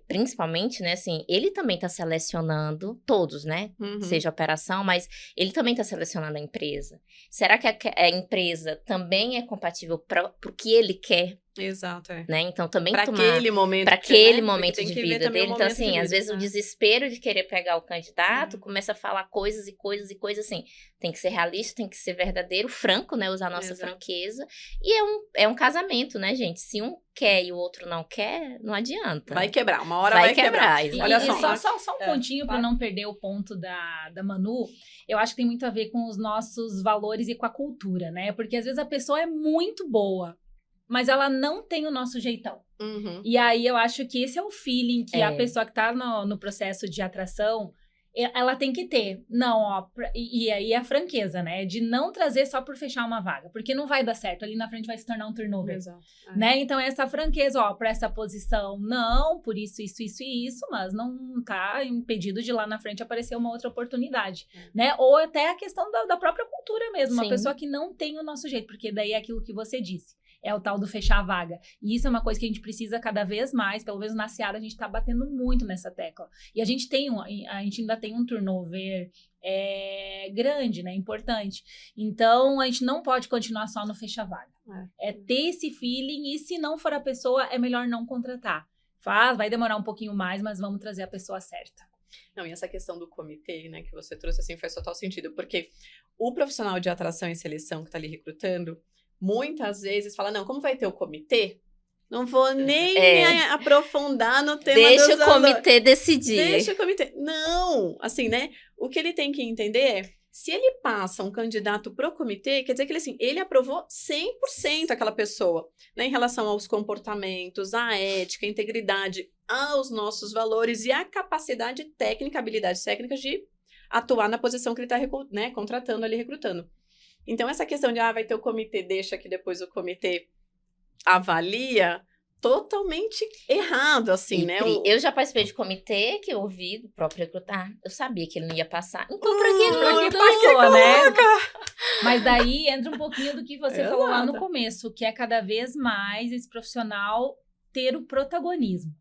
principalmente, né, assim, ele também está selecionando todos, né, seja operação, mas ele também está selecionando a empresa. Será que a empresa também é compatível para o que ele quer? Exato, né? Então, também pra tomar... aquele momento. Para aquele né? momento de vida dele. Então, assim, às vezes o desespero de querer pegar o candidato começa a falar coisas e coisas e coisas, assim. Tem que ser realista, tem que ser verdadeiro, franco, né? Usar a nossa franqueza. E é um casamento, né, gente? Se um quer e o outro não quer, não adianta. Vai quebrar, uma hora vai quebrar. Olha só um pontinho para não perder o ponto da Manu. Eu acho que tem muito a ver com os nossos valores e com a cultura, né? Porque às vezes a pessoa é muito boa, mas ela não tem o nosso jeitão. E aí eu acho que esse é o feeling que a pessoa que tá no processo de atração, ela tem que ter. Não, ó, e aí a franqueza, né? De não trazer só por fechar uma vaga, porque não vai dar certo. Ali na frente vai se tornar um turnover. Exato. Né? Então, essa franqueza, ó, pra essa posição, não, por isso, mas não tá impedido de lá na frente aparecer uma outra oportunidade, né? Ou até a questão da própria cultura mesmo. Sim. Uma pessoa que não tem o nosso jeito, porque daí é aquilo que você disse. É o tal do fechar a vaga. E isso é uma coisa que a gente precisa cada vez mais, pelo menos na Seara, a gente tá batendo muito nessa tecla. E a gente ainda tem um turnover grande, né? Importante. Então, a gente não pode continuar só no fechar vaga. É ter esse feeling e se não for a pessoa, é melhor não contratar. Vai demorar um pouquinho mais, mas vamos trazer a pessoa certa. Não, e essa questão do comitê, né, que você trouxe, assim, faz total sentido. Porque o profissional de atração e seleção que tá ali recrutando, muitas vezes fala, não, como vai ter o comitê, não vou nem aprofundar no tema. Deixa o comitê decidir. Deixa o comitê. Não, assim, né? O que ele tem que entender é, se ele passa um candidato pro comitê, quer dizer que ele, assim, ele aprovou 100% aquela pessoa, né? Em relação aos comportamentos, à ética, à integridade, aos nossos valores e à capacidade técnica, habilidades técnicas de atuar na posição que ele está, né, contratando ali, recrutando. Então, essa questão de, vai ter o comitê, deixa que depois o comitê avalia, totalmente errado, assim, né? Eu já participei de comitê que eu ouvi do próprio recrutar. Eu sabia que ele não ia passar. Então, pra que ele não passou, né? Mas daí entra um pouquinho do que você falou lá no começo, que é cada vez mais esse profissional ter o protagonismo.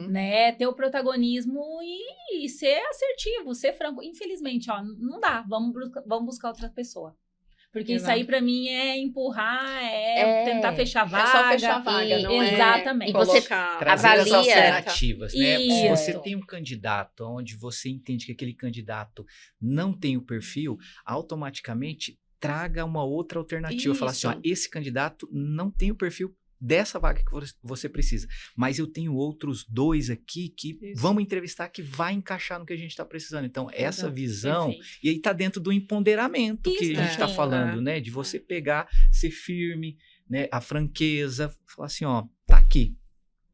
Né? Ter o protagonismo e ser assertivo, ser franco. Infelizmente, ó, não dá. Vamos buscar outra pessoa. Porque isso aí, pra mim, é empurrar, tentar fechar a vaga. É só fechar a vaga, não exatamente. E você trazer as alternativas, né? Isso. Se você tem um candidato onde você entende que aquele candidato não tem o perfil, automaticamente traga uma outra alternativa. Falar assim, ó, esse candidato não tem o perfil dessa vaga que você precisa. Mas eu tenho outros 2 aqui que vamos entrevistar que vai encaixar no que a gente está precisando. Então, essa visão, e aí tá dentro do empoderamento que a gente está falando, né? De você pegar, ser firme, né? A franqueza, falar assim, ó, tá aqui.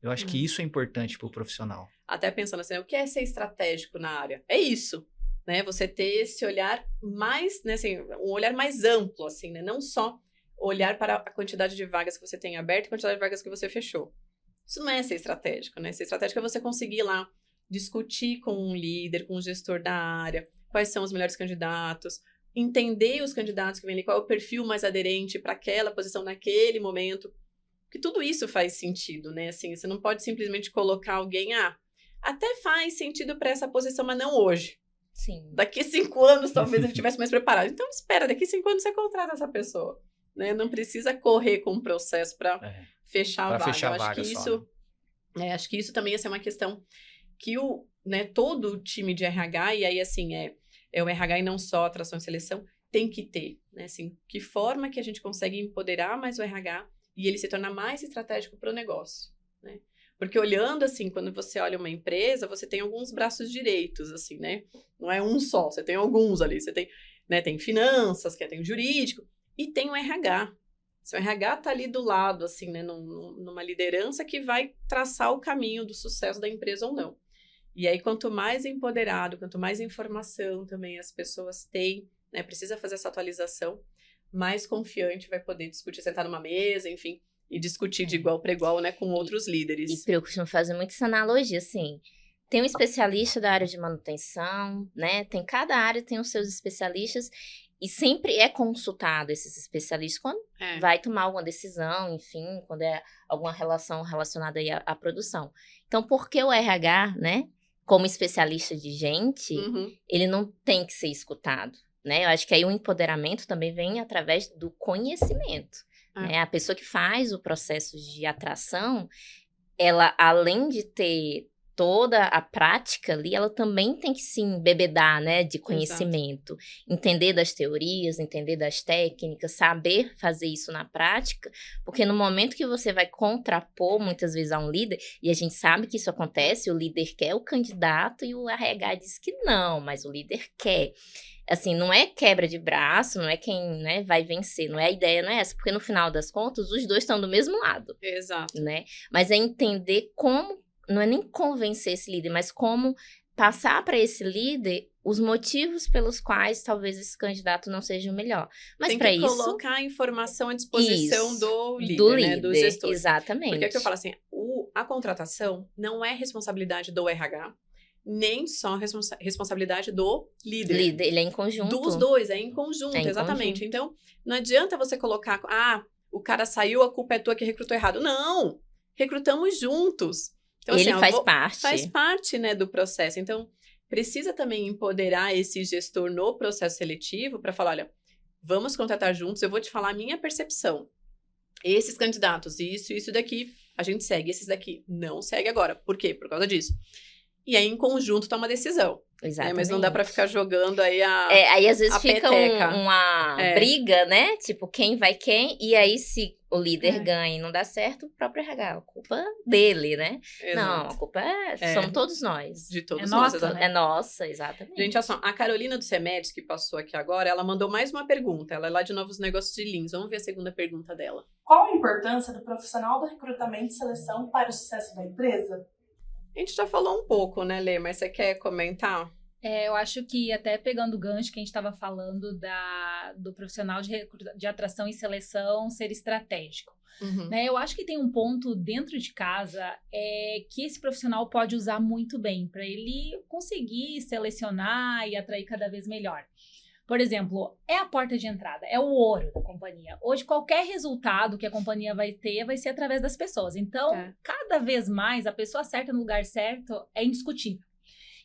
Eu acho que isso é importante para o profissional. Até pensando assim, o que é ser estratégico na área? É isso, né? Você ter esse olhar mais, né? Assim, um olhar mais amplo, assim, né? Não só olhar para a quantidade de vagas que você tem aberto e a quantidade de vagas que você fechou. Isso não é ser estratégico, né? Ser estratégico é você conseguir lá discutir com um líder, com um gestor da área, quais são os melhores candidatos, entender os candidatos que vêm ali, qual é o perfil mais aderente para aquela posição naquele momento. Porque tudo isso faz sentido, né? Assim, você não pode simplesmente colocar alguém, até faz sentido para essa posição, mas não hoje. Sim. Daqui 5 anos, talvez ele estivesse mais preparado. Então, espera, daqui 5 anos você contrata essa pessoa. Né? Não precisa correr com o processo para fechar a vaga. Fechar a vaga acho que isso também ia ser uma questão que todo o time de RH, e aí assim, o RH e não só atração e seleção, tem que ter, né? Assim, que forma que a gente consegue empoderar mais o RH e ele se tornar mais estratégico para o negócio, né? Porque olhando assim, quando você olha uma empresa, você tem alguns braços direitos, assim, né? Não é um só, você tem alguns ali, você tem, né, tem finanças, tem o jurídico, e tem o RH. O RH está ali do lado, assim, né, numa liderança que vai traçar o caminho do sucesso da empresa ou não. E aí, quanto mais empoderado, quanto mais informação também as pessoas têm, né, precisa fazer essa atualização, mais confiante vai poder discutir, sentar numa mesa, enfim, e discutir de igual para igual, né, com outros líderes. E eu costumo fazer muito essa analogia, assim, tem um especialista da área de manutenção, né, cada área tem os seus especialistas, e sempre é consultado esses especialistas quando vai tomar alguma decisão, enfim, quando é alguma relação relacionada aí à produção. Então, por que o RH, né, como especialista de gente, ele não tem que ser escutado, né? Eu acho que aí o empoderamento também vem através do conhecimento, né? A pessoa que faz o processo de atração, ela, além de ter toda a prática ali, ela também tem que se embebedar, né, de conhecimento. Exato. Entender das teorias, entender das técnicas, saber fazer isso na prática, porque no momento que você vai contrapor, muitas vezes, a um líder, e a gente sabe que isso acontece, o líder quer o candidato e o RH diz que não, mas o líder quer. Assim, não é quebra de braço, não é quem, né, vai vencer, não é a ideia, não é essa, porque no final das contas, os dois estão do mesmo lado. Exato. Né? Mas é entender como, não é nem convencer esse líder, mas como passar para esse líder os motivos pelos quais talvez esse candidato não seja o melhor. Mas para isso... Tem que colocar a informação à disposição do líder, né? Do gestor. Exatamente. Porque é que eu falo assim, a contratação não é responsabilidade do RH, nem só responsabilidade do líder. Ele é em conjunto. Dos dois, é em conjunto, exatamente. Conjunto. Então, não adianta você colocar, o cara saiu, a culpa é tua que recrutou errado. Não! Recrutamos juntos. Então, ele assim, faz parte. Faz parte, né, do processo. Então, precisa também empoderar esse gestor no processo seletivo para falar, olha, vamos contratar juntos, eu vou te falar a minha percepção. Esses candidatos, isso daqui, a gente segue. Esses daqui não segue agora. Por quê? Por causa disso. E aí, em conjunto, toma decisão. Exatamente. Mas não dá pra ficar jogando aí aí, às vezes, fica peteca. uma briga, né? Tipo, quem vai quem? E aí, se o líder ganha e não dá certo, o próprio RH. A culpa dele, né? Exato. Não, a culpa somos todos nós. De todos nós. Nossa, né? É nossa, exatamente. Gente, olha só, a Carolina do CEMEDS, que passou aqui agora, ela mandou mais uma pergunta. Ela é lá de Novos Negócios de Lins. Vamos ver a segunda pergunta dela. Qual a importância do profissional do recrutamento e seleção para o sucesso da empresa? A gente já falou um pouco, né, Lê? Mas você quer comentar? Eu acho que até pegando o gancho que a gente estava falando do profissional de atração e seleção ser estratégico. Né? Eu acho que tem um ponto dentro de casa que esse profissional pode usar muito bem para ele conseguir selecionar e atrair cada vez melhor. Por exemplo, é a porta de entrada, é o ouro da companhia. Hoje, qualquer resultado que a companhia vai ter vai ser através das pessoas. Então, cada vez mais, a pessoa certa no lugar certo é indiscutível.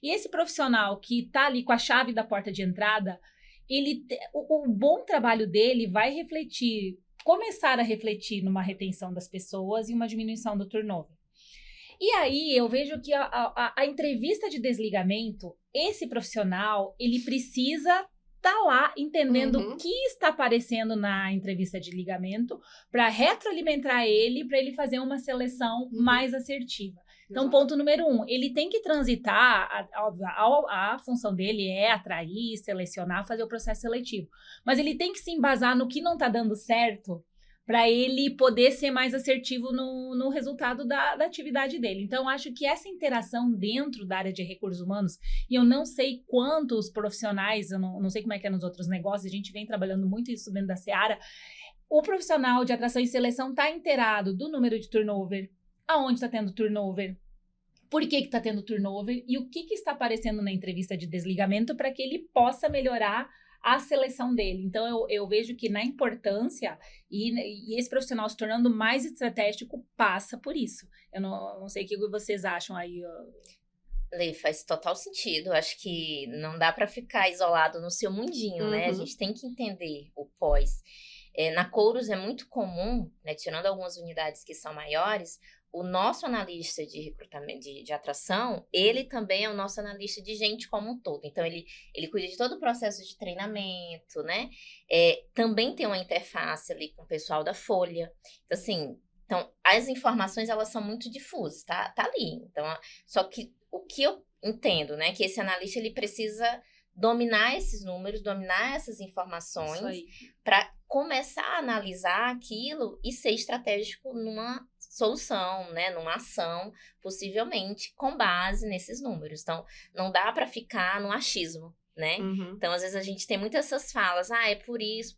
E esse profissional que está ali com a chave da porta de entrada, o bom trabalho dele vai começar a refletir numa retenção das pessoas e uma diminuição do turnover. E aí, eu vejo que a entrevista de desligamento, esse profissional, ele precisa tá lá entendendo o que está aparecendo na entrevista de ligamento para retroalimentar ele, para ele fazer uma seleção mais assertiva. Então, ponto número 1, ele tem que transitar, a função dele é atrair, selecionar, fazer o processo seletivo. Mas ele tem que se embasar no que não está dando certo para ele poder ser mais assertivo no resultado da atividade dele. Então, acho que essa interação dentro da área de recursos humanos, e eu não sei quantos profissionais, eu não sei como é que é nos outros negócios, a gente vem trabalhando muito isso dentro da Seara, o profissional de atração e seleção está inteirado do número de turnover, aonde está tendo turnover, por que está tendo turnover e o que está aparecendo na entrevista de desligamento para que ele possa melhorar a seleção dele. Então, eu vejo que na importância e esse profissional se tornando mais estratégico passa por isso. Eu não sei o que vocês acham aí. Lê, faz total sentido. Eu acho que não dá para ficar isolado no seu mundinho, né? A gente tem que entender o pós. Na Couros é muito comum, né, tirando algumas unidades que são maiores, o nosso analista de recrutamento, de atração, ele também é o nosso analista de gente como um todo. Então, ele cuida de todo o processo de treinamento, né? Também tem uma interface ali com o pessoal da Folha. Então, assim, as informações, elas são muito difusas, tá ali. Então, só que o que eu entendo, né? Que esse analista, ele precisa dominar esses números, dominar essas informações para começar a analisar aquilo e ser estratégico numa solução, né, numa ação, possivelmente com base nesses números. Então, não dá para ficar no achismo, né? Uhum. Então, às vezes, a gente tem muitas essas falas. É por isso,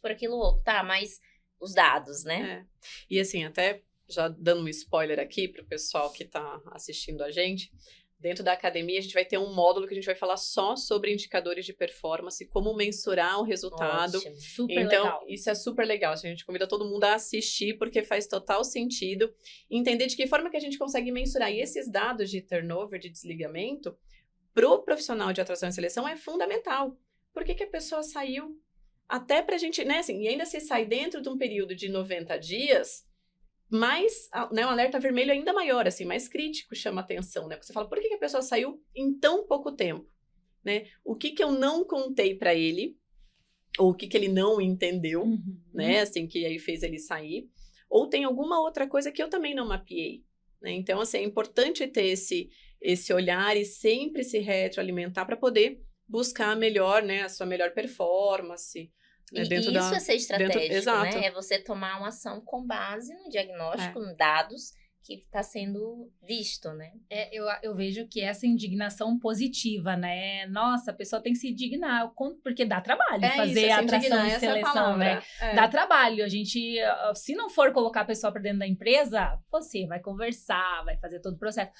por aquilo outro. Tá, mas os dados, né? E assim, até já dando um spoiler aqui pro pessoal que tá assistindo a gente, dentro da academia a gente vai ter um módulo que a gente vai falar só sobre indicadores de performance, como mensurar o resultado. Ótimo. Super Então, legal. isso é super legal. A gente convida todo mundo a assistir, porque faz total sentido entender de que forma que a gente consegue mensurar. E esses dados de turnover, de desligamento, pro profissional de atração e seleção é fundamental. Por que a pessoa saiu? Até pra gente, né, assim, e ainda se sai dentro de um período de 90 dias, mais, né, um alerta vermelho ainda maior, assim, mais crítico chama atenção, né? Porque você fala, por que a pessoa saiu em tão pouco tempo, né? O que eu não contei pra ele, ou o que ele não entendeu, né? Assim, que aí fez ele sair. Ou tem alguma outra coisa que eu também não mapeei, né? Então, assim, é importante ter esse olhar e sempre se retroalimentar para poder buscar melhor, né? A sua melhor performance. Né? E isso é ser estratégico, exato. né? É você tomar uma ação com base no diagnóstico, em dados que está sendo visto, né? Eu vejo que essa indignação positiva, né? Nossa, a pessoa tem que se indignar, porque dá trabalho fazer isso, atração e seleção, né? Dá trabalho. A gente, se não for colocar a pessoa para dentro da empresa, você vai conversar, vai fazer todo o processo.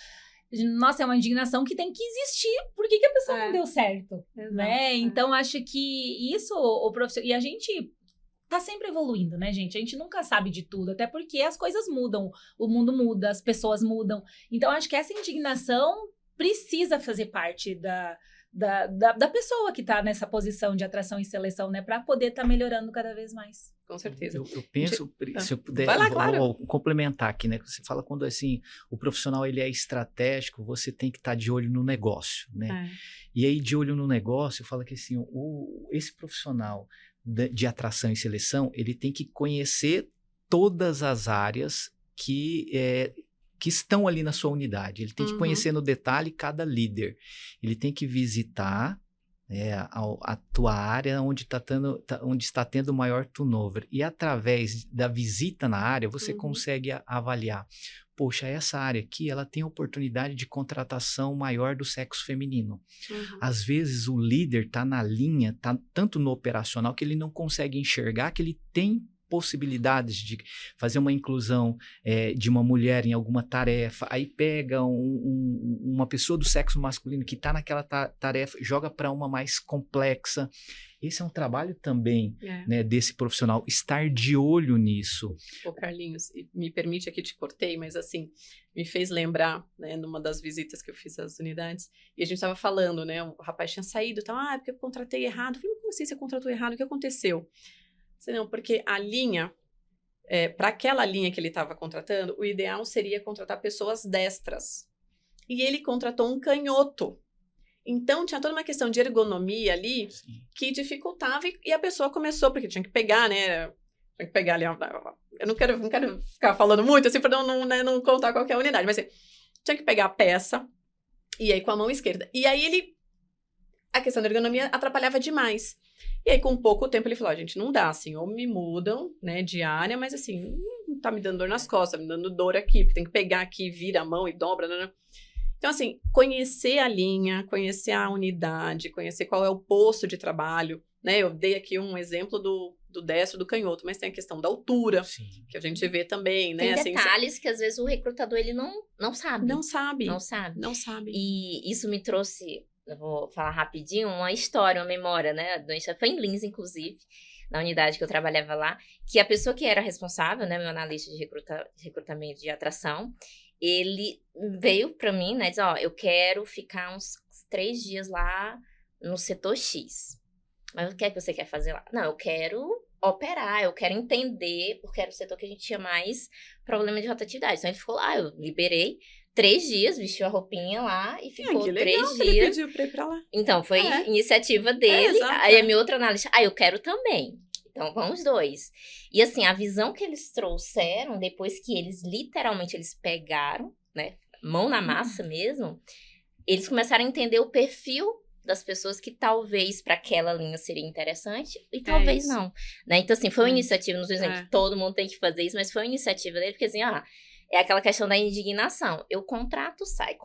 Nossa, é uma indignação que tem que existir. Por que a pessoa não deu certo? Né? Então, acho que isso, o profissional... E a gente tá sempre evoluindo, né, gente? A gente nunca sabe de tudo, até porque as coisas mudam, o mundo muda, as pessoas mudam. Então, acho que essa indignação precisa fazer parte da pessoa que tá nessa posição de atração e seleção, né? Para poder estar melhorando cada vez mais. Com certeza. Eu penso, se eu puder, Vai lá, claro. vou complementar aqui, né? Você fala quando, assim, o profissional, ele é estratégico, você tem que estar de olho no negócio, né? E aí, de olho no negócio, eu falo que, assim, esse profissional de atração e seleção, ele tem que conhecer todas as áreas que estão ali na sua unidade. Ele tem que conhecer no detalhe cada líder. Ele tem que visitar a tua área onde está tendo o maior turnover. E através da visita na área, você consegue avaliar. Poxa, essa área aqui, ela tem oportunidade de contratação maior do sexo feminino. Às vezes, o líder está na linha, está tanto no operacional, que ele não consegue enxergar que ele tem possibilidades de fazer uma inclusão de uma mulher em alguma tarefa, aí pega uma pessoa do sexo masculino que está naquela tarefa, joga para uma mais complexa. Esse é um trabalho também, né, desse profissional, estar de olho nisso. Ô, Carlinhos, me permite aqui, te cortei, mas assim, me fez lembrar, né, numa das visitas que eu fiz às unidades, e a gente estava falando, né, o rapaz tinha saído, tá, porque eu contratei errado. Eu falei, como assim você contratou errado? O que aconteceu? Não, porque a linha, para aquela linha que ele estava contratando, o ideal seria contratar pessoas destras. E ele contratou um canhoto. Então, tinha toda uma questão de ergonomia ali que dificultava e a pessoa começou, porque tinha que pegar, né? Tinha que pegar ali. Eu não quero ficar falando muito, assim, para não contar qualquer unidade, mas assim, tinha que pegar a peça e aí com a mão esquerda. E aí a questão da ergonomia atrapalhava demais. E aí, com pouco tempo, ele falou, gente, não dá, assim, ou me mudam, né, de área, mas assim, não tá me dando dor nas costas, tá me dando dor aqui, porque tem que pegar aqui, vira a mão e dobra, né? Então, assim, conhecer a linha, conhecer a unidade, conhecer qual é o posto de trabalho, né? Eu dei aqui um exemplo do destro, do canhoto, mas tem a questão da altura, que a gente vê também, né? Tem detalhes que, às vezes, o recrutador, ele não sabe. Não sabe. Não sabe. Não sabe. E isso me trouxe... Eu vou falar rapidinho, uma história, uma memória, né? Foi em Lins, inclusive, na unidade que eu trabalhava lá, que a pessoa que era responsável, né? Meu analista de recrutamento de atração, ele veio pra mim, né? Diz, eu quero ficar uns 3 dias lá no setor X. Mas o que é que você quer fazer lá? Não, eu quero operar, eu quero entender, porque era o setor que a gente tinha mais problema de rotatividade. Então, ele ficou lá, eu liberei 3 dias, vestiu a roupinha lá e ficou 3 dias. Ele pediu pra ir pra lá. Então, foi iniciativa dele. Aí a minha outra analista, eu quero também. Então, vamos 2. E assim, a visão que eles trouxeram, depois que eles literalmente pegaram, né, mão na massa mesmo, eles começaram a entender o perfil das pessoas que talvez para aquela linha seria interessante e talvez não. Né? Então, assim, foi uma iniciativa, não estou dizendo que todo mundo tem que fazer isso, mas foi uma iniciativa dele, porque assim, é aquela questão da indignação. Eu contrato, sai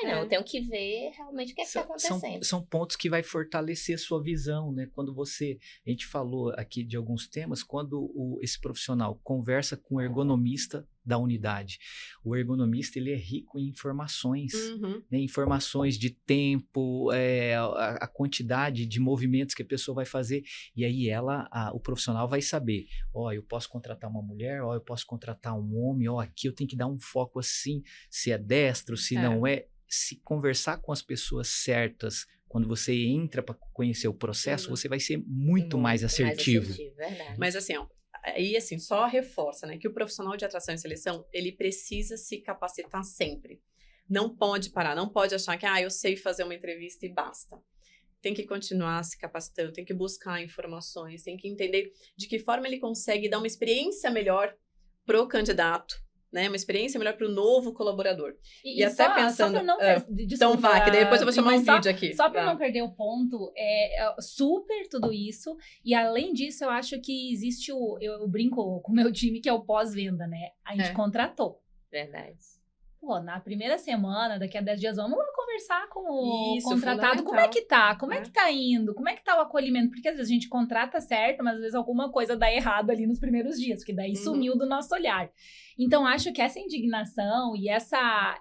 não. É. Eu tenho que ver realmente o que está acontecendo. São pontos que vai fortalecer a sua visão, né? Quando a gente falou aqui de alguns temas, quando esse profissional conversa com o ergonomista da unidade. O ergonomista, ele é rico em informações, né? Informações de tempo, a quantidade de movimentos que a pessoa vai fazer, e aí o profissional vai saber, eu posso contratar uma mulher, eu posso contratar um homem, aqui eu tenho que dar um foco assim, se é destro, se não é. Se conversar com as pessoas certas, quando você entra para conhecer o processo, você vai ser muito mais assertivo. Verdade. Mas assim, aí assim, só reforça, né, que o profissional de atração e seleção, ele precisa se capacitar sempre. Não pode parar, não pode achar que, eu sei fazer uma entrevista e basta. Tem que continuar se capacitando, tem que buscar informações, tem que entender de que forma ele consegue dar uma experiência melhor pro candidato, né, uma experiência melhor para o novo colaborador. E até só, pensando... Só não, então vai, que depois eu vou chamar um vídeo aqui. Só para não perder o ponto, super tudo isso, e além disso, eu acho que existe eu brinco com o meu time, que é o pós-venda, né? A gente contratou. Verdade. Pô, na primeira semana, daqui a 10 dias, vamos lá conversar com o contratado. Como é fundamental. que tá? Como é que tá indo? Como é que tá o acolhimento? Porque às vezes a gente contrata certo, mas às vezes alguma coisa dá errado ali nos primeiros dias, porque daí sumiu do nosso olhar. Então, acho que essa indignação e essa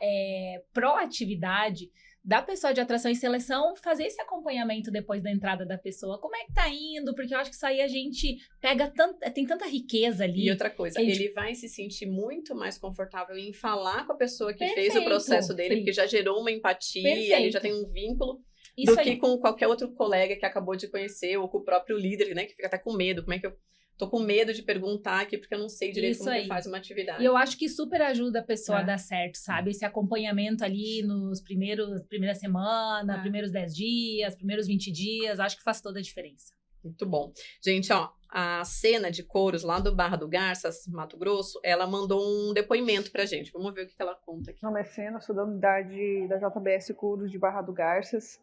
proatividade da pessoa de atração e seleção, fazer esse acompanhamento depois da entrada da pessoa. Como é que tá indo? Porque eu acho que isso aí a gente pega tem tanta riqueza ali. E outra coisa, ele vai se sentir muito mais confortável em falar com a pessoa que fez o processo dele, porque já gerou uma empatia, ele já tem um vínculo, do que com qualquer outro colega que acabou de conhecer, ou com o próprio líder, né, que fica até com medo. Como é que eu... Tô com medo de perguntar aqui, porque eu não sei direito como que faz uma atividade. E eu acho que super ajuda a pessoa a dar certo, sabe? Esse acompanhamento ali nos primeira semana, primeiros 10 dias, primeiros 20 dias, acho que faz toda a diferença. Muito bom. Gente, a Cena de Couros, lá do Barra do Garças, Mato Grosso, ela mandou um depoimento pra gente. Vamos ver o que ela conta aqui. Meu nome é Cena, sou da unidade da JBS Couros de Barra do Garças.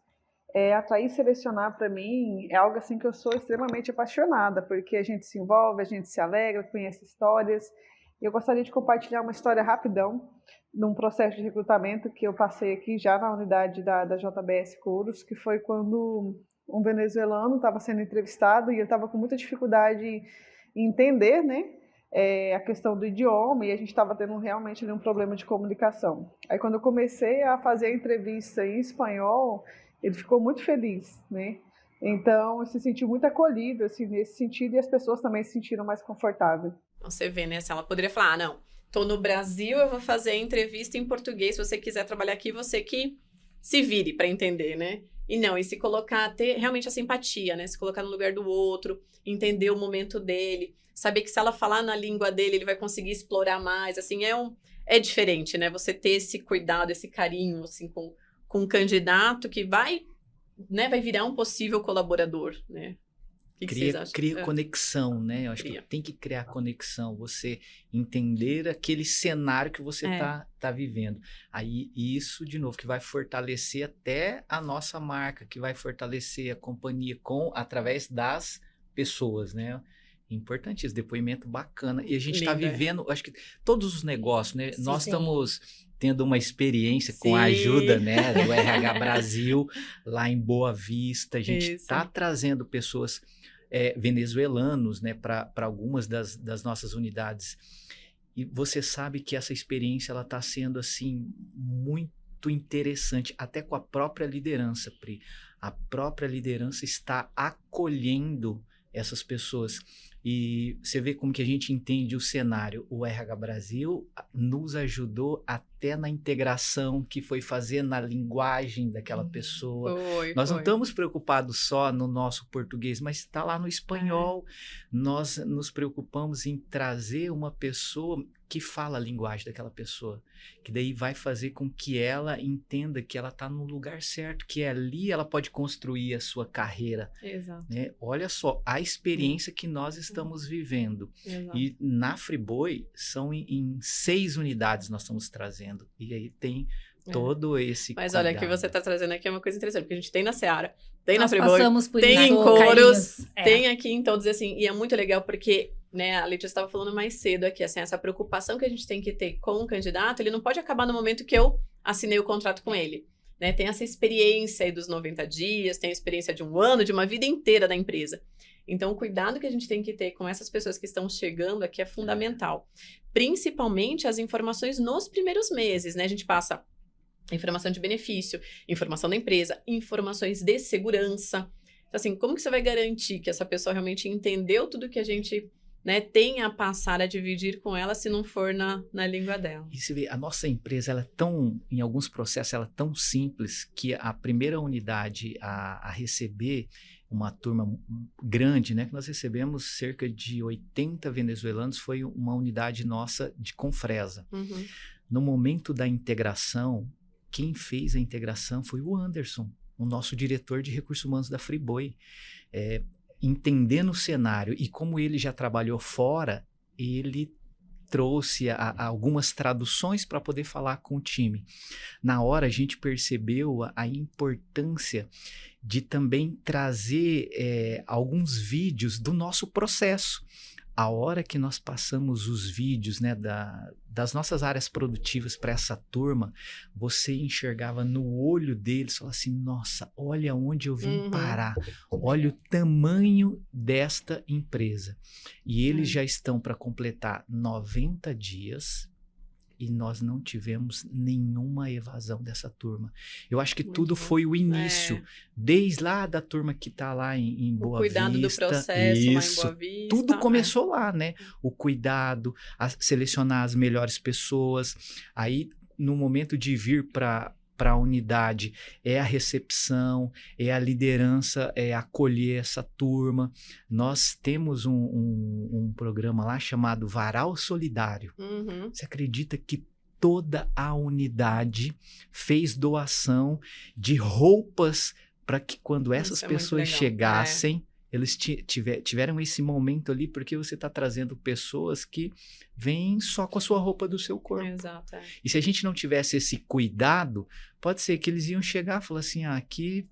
Atrair e selecionar, para mim, é algo assim que eu sou extremamente apaixonada, porque a gente se envolve, a gente se alegra, conhece histórias. Eu gostaria de compartilhar uma história rapidão, num processo de recrutamento que eu passei aqui já na unidade da JBS Couros, que foi quando um venezuelano estava sendo entrevistado e ele estava com muita dificuldade em entender, né, a questão do idioma, e a gente estava tendo realmente um problema de comunicação. Aí quando eu comecei a fazer a entrevista em espanhol, ele ficou muito feliz, né? Então, se sentiu muito acolhido, assim, nesse sentido, e as pessoas também se sentiram mais confortáveis. Você vê, né? Se ela poderia falar, não, tô no Brasil, eu vou fazer a entrevista em português, se você quiser trabalhar aqui, você que se vire para entender, né? E não, e se colocar, ter realmente essa empatia, né? Se colocar no lugar do outro, entender o momento dele, saber que se ela falar na língua dele, ele vai conseguir explorar mais, assim, é diferente, né? Você ter esse cuidado, esse carinho, assim, com um candidato que vai virar um possível colaborador, né? O que vocês acham? Cria conexão, né? Eu acho que tem que criar conexão, você entender aquele cenário que você tá vivendo. Aí isso, de novo, que vai fortalecer até a nossa marca, que vai fortalecer a companhia através das pessoas, né? Importante esse depoimento bacana. E a gente está vivendo, acho que todos os negócios, né? Nós estamos tendo uma experiência com a ajuda, né, do RH Brasil, lá em Boa Vista. A gente está trazendo pessoas venezuelanos, né, para algumas das nossas unidades. E você sabe que essa experiência ela está sendo assim muito interessante, até com a própria liderança, Pri. A própria liderança está acolhendo essas pessoas. E você vê como que a gente entende o cenário. O RH Brasil nos ajudou até na integração que foi fazer na linguagem daquela pessoa. Nós não estamos preocupados só no nosso português, mas está lá no espanhol. Nós nos preocupamos em trazer uma pessoa que fala a linguagem daquela pessoa, que daí vai fazer com que ela entenda que ela está no lugar certo, que ali ela pode construir a sua carreira. Exato. Né? Olha só a experiência que nós estamos vivendo. Exato. E na Friboi, são em 6 unidades nós estamos trazendo. E aí tem todo esse Mas cuidado. olha, o que você está trazendo aqui é uma coisa interessante, porque a gente tem na Seara, tem nós na Friboi, passamos por tem isso, em Couros, carinhos. tem aqui em todos, assim, e é muito legal porque né, a Letícia estava falando mais cedo aqui, assim, essa preocupação que a gente tem que ter com o candidato, ele não pode acabar no momento que eu assinei o contrato com ele, né? Tem essa experiência aí dos 90 dias, tem a experiência de um ano, de uma vida inteira da empresa. Então, o cuidado que a gente tem que ter com essas pessoas que estão chegando aqui é fundamental. Principalmente as informações nos primeiros meses, né? A gente passa informação de benefício, informação da empresa, informações de segurança. Então, assim, como que você vai garantir que essa pessoa realmente entendeu tudo que a gente, né, tem a passar a dividir com ela, se não for na língua dela? E você vê, a nossa empresa, ela é tão, em alguns processos, ela é tão simples que a primeira unidade a receber uma turma grande, né, que nós recebemos cerca de 80 venezuelanos, foi uma unidade nossa de Confresa. Uhum. No momento da integração, quem fez a integração foi o Anderson, o nosso diretor de recursos humanos da Friboi. Entendendo o cenário e como ele já trabalhou fora, ele trouxe algumas traduções para poder falar com o time. Na hora, a gente percebeu a importância de também trazer alguns vídeos do nosso processo. A hora que nós passamos os vídeos, né, das nossas áreas produtivas para essa turma, você enxergava no olho deles, falava assim, nossa, olha onde eu vim parar, olha o tamanho desta empresa. E eles já estão para completar 90 dias e nós não tivemos nenhuma evasão dessa turma. Eu acho que Muito tudo bom. foi o início, desde lá da turma que está lá em Boa Vista. O cuidado do processo isso, lá em Boa Vista. tudo começou lá, né? O cuidado, a selecionar as melhores pessoas. Aí, no momento de vir para a unidade, é a recepção, é a liderança, é acolher essa turma. Nós temos um programa lá chamado Varal Solidário. Uhum. Você acredita que toda a unidade fez doação de roupas para que quando essas Isso é muito pessoas legal. chegassem, eles tiveram esse momento ali, porque você está trazendo pessoas que vêm só com a sua roupa do seu corpo. Exato. E se a gente não tivesse esse cuidado, pode ser que eles iam chegar e falar assim, aqui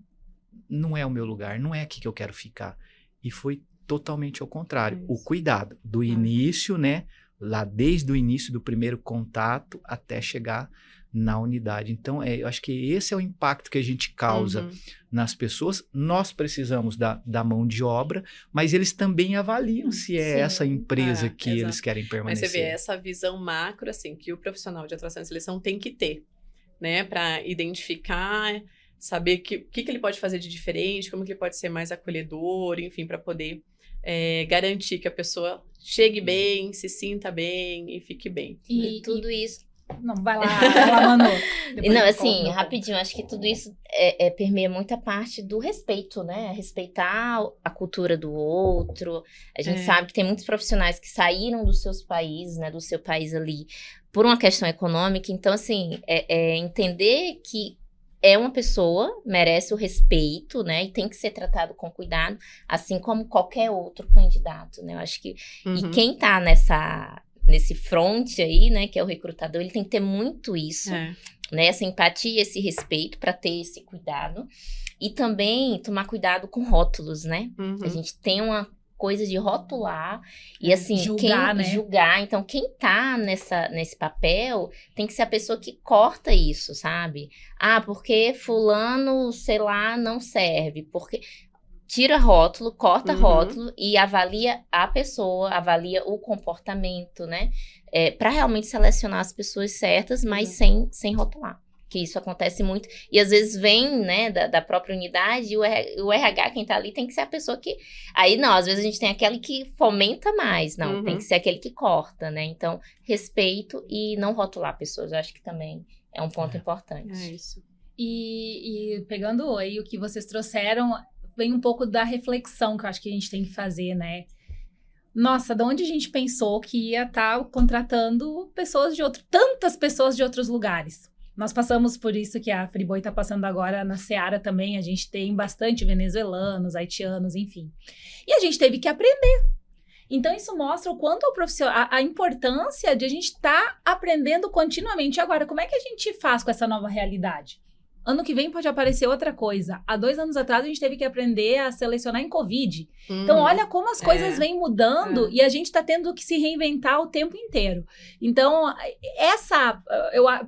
não é o meu lugar, não é aqui que eu quero ficar. E foi totalmente ao contrário. Isso. O cuidado do início, né? Lá desde o início do primeiro contato até chegar na unidade. Então, eu acho que esse é o impacto que a gente causa nas pessoas. Nós precisamos da mão de obra, mas eles também avaliam se é essa empresa que exato. eles querem Mas permanecer. você vê essa visão macro, assim, que o profissional de atração e seleção tem que ter, né? Para identificar, saber o que ele pode fazer de diferente, como que ele pode ser mais acolhedor, enfim, para poder garantir que a pessoa chegue bem, se sinta bem e fique bem. E tudo isso. Não, vai lá, Manu. Depois Não, eu assim, conto. rapidinho, acho que tudo isso permeia muita parte do respeito, né? Respeitar a cultura do outro. A gente sabe que tem muitos profissionais que saíram dos seus países, né? Do seu país ali, por uma questão econômica. Então, assim, entender que é uma pessoa, merece o respeito, né? E tem que ser tratado com cuidado, assim como qualquer outro candidato, né? Eu acho que... E quem tá nesse front aí, né, que é o recrutador, ele tem que ter muito isso, né, essa empatia, esse respeito para ter esse cuidado e também tomar cuidado com rótulos, né? A gente tem uma coisa de rotular e assim, julgar, então quem tá nesse papel tem que ser a pessoa que corta isso, sabe? Porque fulano, sei lá, não serve, porque... Tira rótulo, corta rótulo e avalia a pessoa, avalia o comportamento, né? Para realmente selecionar as pessoas certas, mas sem rotular. Que isso acontece muito. E às vezes vem, né, da própria unidade, e o RH, quem tá ali, tem que ser a pessoa que... Aí não, às vezes a gente tem aquele que fomenta mais. Não, tem que ser aquele que corta, né? Então, respeito e não rotular pessoas. Eu acho que também é um ponto importante. É isso. E pegando aí o que vocês trouxeram... Vem um pouco da reflexão que eu acho que a gente tem que fazer, né? Nossa, de onde a gente pensou que ia estar contratando tantas pessoas de outros lugares? Nós passamos por isso que a Friboi está passando agora na Seara também. A gente tem bastante venezuelanos, haitianos, enfim. E a gente teve que aprender. Então, isso mostra o quanto a importância de a gente estar aprendendo continuamente. Agora, como é que a gente faz com essa nova realidade? Ano que vem pode aparecer outra coisa. Há 2 anos atrás, a gente teve que aprender a selecionar em Covid. Então, olha como as coisas vêm mudando e a gente está tendo que se reinventar o tempo inteiro. Então,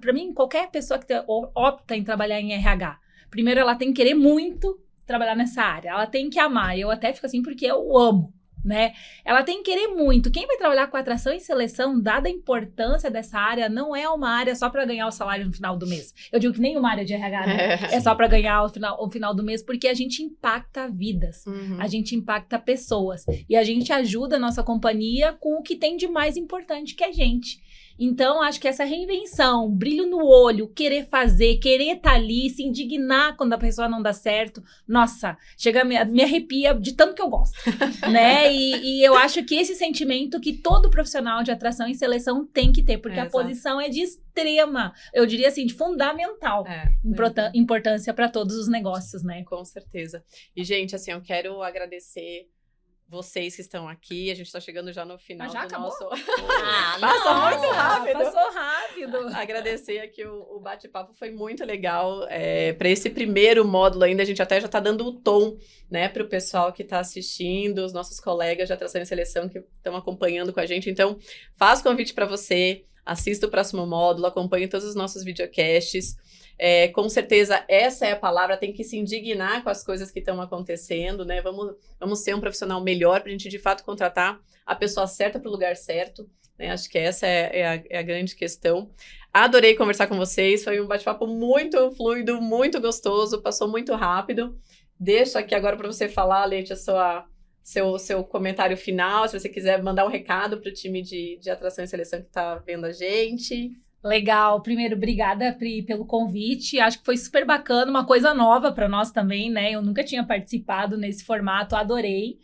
para mim, qualquer pessoa que opta em trabalhar em RH, primeiro ela tem que querer muito trabalhar nessa área. Ela tem que amar. Eu até fico assim porque eu amo. Né? Ela tem que querer muito. Quem vai trabalhar com atração e seleção, dada a importância dessa área, não é uma área só para ganhar o salário no final do mês. Eu digo que nenhuma área de RH, né? É só para ganhar o final do mês, porque a gente impacta vidas, a gente impacta pessoas e a gente ajuda a nossa companhia com o que tem de mais importante que a gente. Então, acho que essa reinvenção, brilho no olho, querer fazer, querer estar ali, se indignar quando a pessoa não dá certo, nossa, me arrepia de tanto que eu gosto, né? E eu acho que esse sentimento que todo profissional de atração e seleção tem que ter, porque a posição é de extrema, eu diria assim, de fundamental importância para todos os negócios, né? Com certeza. E, gente, assim, eu quero agradecer vocês que estão aqui, a gente está chegando já no final do acabou? nosso... Passou muito rápido. Passou rápido. Agradecer aqui o bate-papo, foi muito legal. Para esse primeiro módulo ainda, a gente até já está dando o tom, né, para o pessoal que está assistindo, os nossos colegas de atração e seleção que estão acompanhando com a gente. Então, faço convite para você, assista o próximo módulo, acompanhe todos os nossos videocasts. Com certeza, essa é a palavra, tem que se indignar com as coisas que estão acontecendo, né? Vamos ser um profissional melhor para a gente, de fato, contratar a pessoa certa para o lugar certo, né? Acho que essa é a grande questão. Adorei conversar com vocês, foi um bate-papo muito fluido, muito gostoso, passou muito rápido. Deixo aqui agora para você falar, Leite, seu comentário final, se você quiser mandar um recado para o time de atração e seleção que está vendo a gente. Legal. Primeiro, obrigada, Pri, pelo convite. Acho que foi super bacana, uma coisa nova para nós também, né? Eu nunca tinha participado nesse formato, adorei.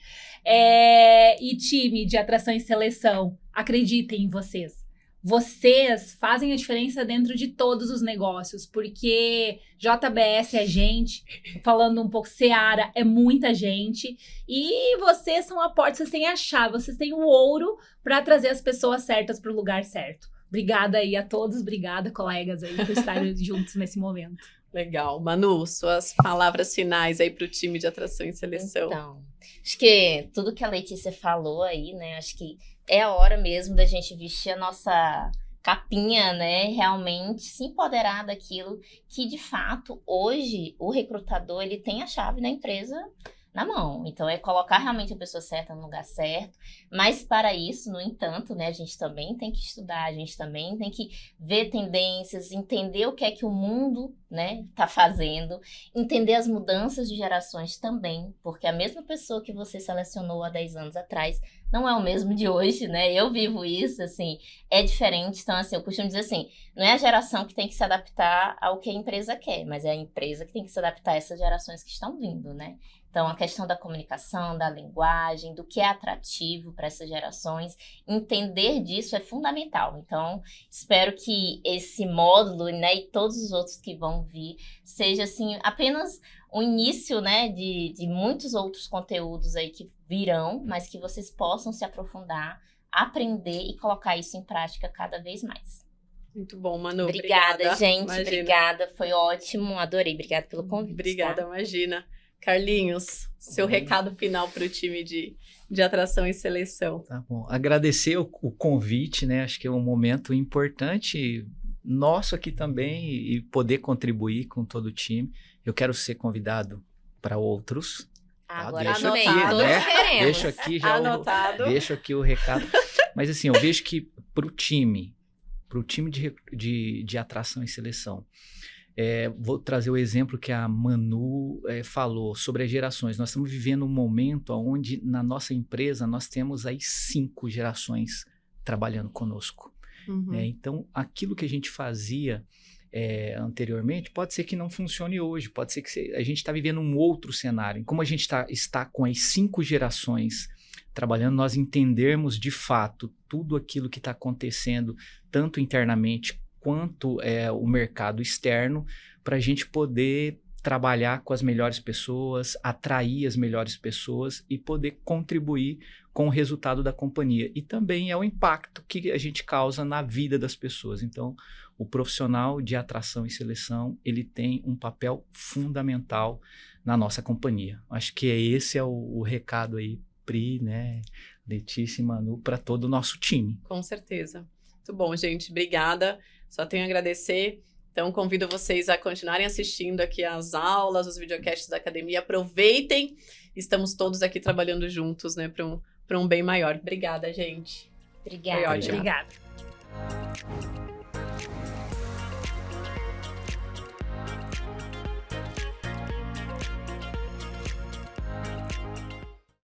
E time de atração e seleção, acreditem em vocês. Vocês fazem a diferença dentro de todos os negócios, porque JBS é gente, falando um pouco Seara é muita gente, e vocês são a porta, vocês têm a chave, vocês têm o ouro para trazer as pessoas certas para o lugar certo. Obrigada aí a todos, obrigada, colegas, aí, por estarem juntos nesse momento. Legal. Manu, suas palavras finais aí para o time de atração e seleção. Então, acho que tudo que a Letícia falou aí, né, acho que é a hora mesmo da gente vestir a nossa capinha, né, realmente se empoderar daquilo que, de fato, hoje, o recrutador, ele tem a chave da empresa na mão. Então, é colocar realmente a pessoa certa no lugar certo. Mas, para isso, no entanto, né, a gente também tem que estudar, a gente também tem que ver tendências, entender o que é que o mundo, né, tá fazendo, entender as mudanças de gerações também, porque a mesma pessoa que você selecionou há 10 anos atrás não é o mesmo de hoje, né? Eu vivo isso, assim, é diferente. Então, assim, eu costumo dizer assim, não é a geração que tem que se adaptar ao que a empresa quer, mas é a empresa que tem que se adaptar a essas gerações que estão vindo, né? Então, a questão da comunicação, da linguagem, do que é atrativo para essas gerações, entender disso é fundamental. Então, espero que esse módulo, né, e todos os outros que vão vir, seja, assim, apenas o início, né, de muitos outros conteúdos aí que virão, mas que vocês possam se aprofundar, aprender e colocar isso em prática cada vez mais. Muito bom, Manu. Obrigada, gente. Imagina. Obrigada, foi ótimo, adorei. Obrigada pelo convite. Obrigada, tá? Imagina. Carlinhos, seu recado final para o time de atração e seleção. Tá bom. Agradecer o convite, né? Acho que é um momento importante nosso aqui também e poder contribuir com todo o time. Eu quero ser convidado para outros. Agora Deixa anotei, aqui, todos né? queremos. Deixo aqui já deixo aqui o recado. Mas assim, eu vejo que para o time de atração e seleção, vou trazer o exemplo que a Manu falou sobre as gerações. Nós estamos vivendo um momento onde na nossa empresa nós temos aí 5 gerações trabalhando conosco. Uhum. Então, aquilo que a gente fazia anteriormente, pode ser que não funcione hoje, pode ser que a gente está vivendo um outro cenário. Como a gente está com as 5 gerações trabalhando, nós entendermos de fato tudo aquilo que está acontecendo, tanto internamente quanto o mercado externo, para a gente poder trabalhar com as melhores pessoas, atrair as melhores pessoas e poder contribuir com o resultado da companhia. E também é o impacto que a gente causa na vida das pessoas. Então, o profissional de atração e seleção, ele tem um papel fundamental na nossa companhia. Acho que esse é o recado aí, Pri, né, Letícia e Manu, para todo o nosso time. Com certeza. Muito bom, gente. Obrigada. Só tenho a agradecer. Então, convido vocês a continuarem assistindo aqui as aulas, os videocasts da academia. Aproveitem. Estamos todos aqui trabalhando juntos, né, para um bem maior. Obrigada, gente. Obrigada. Obrigada.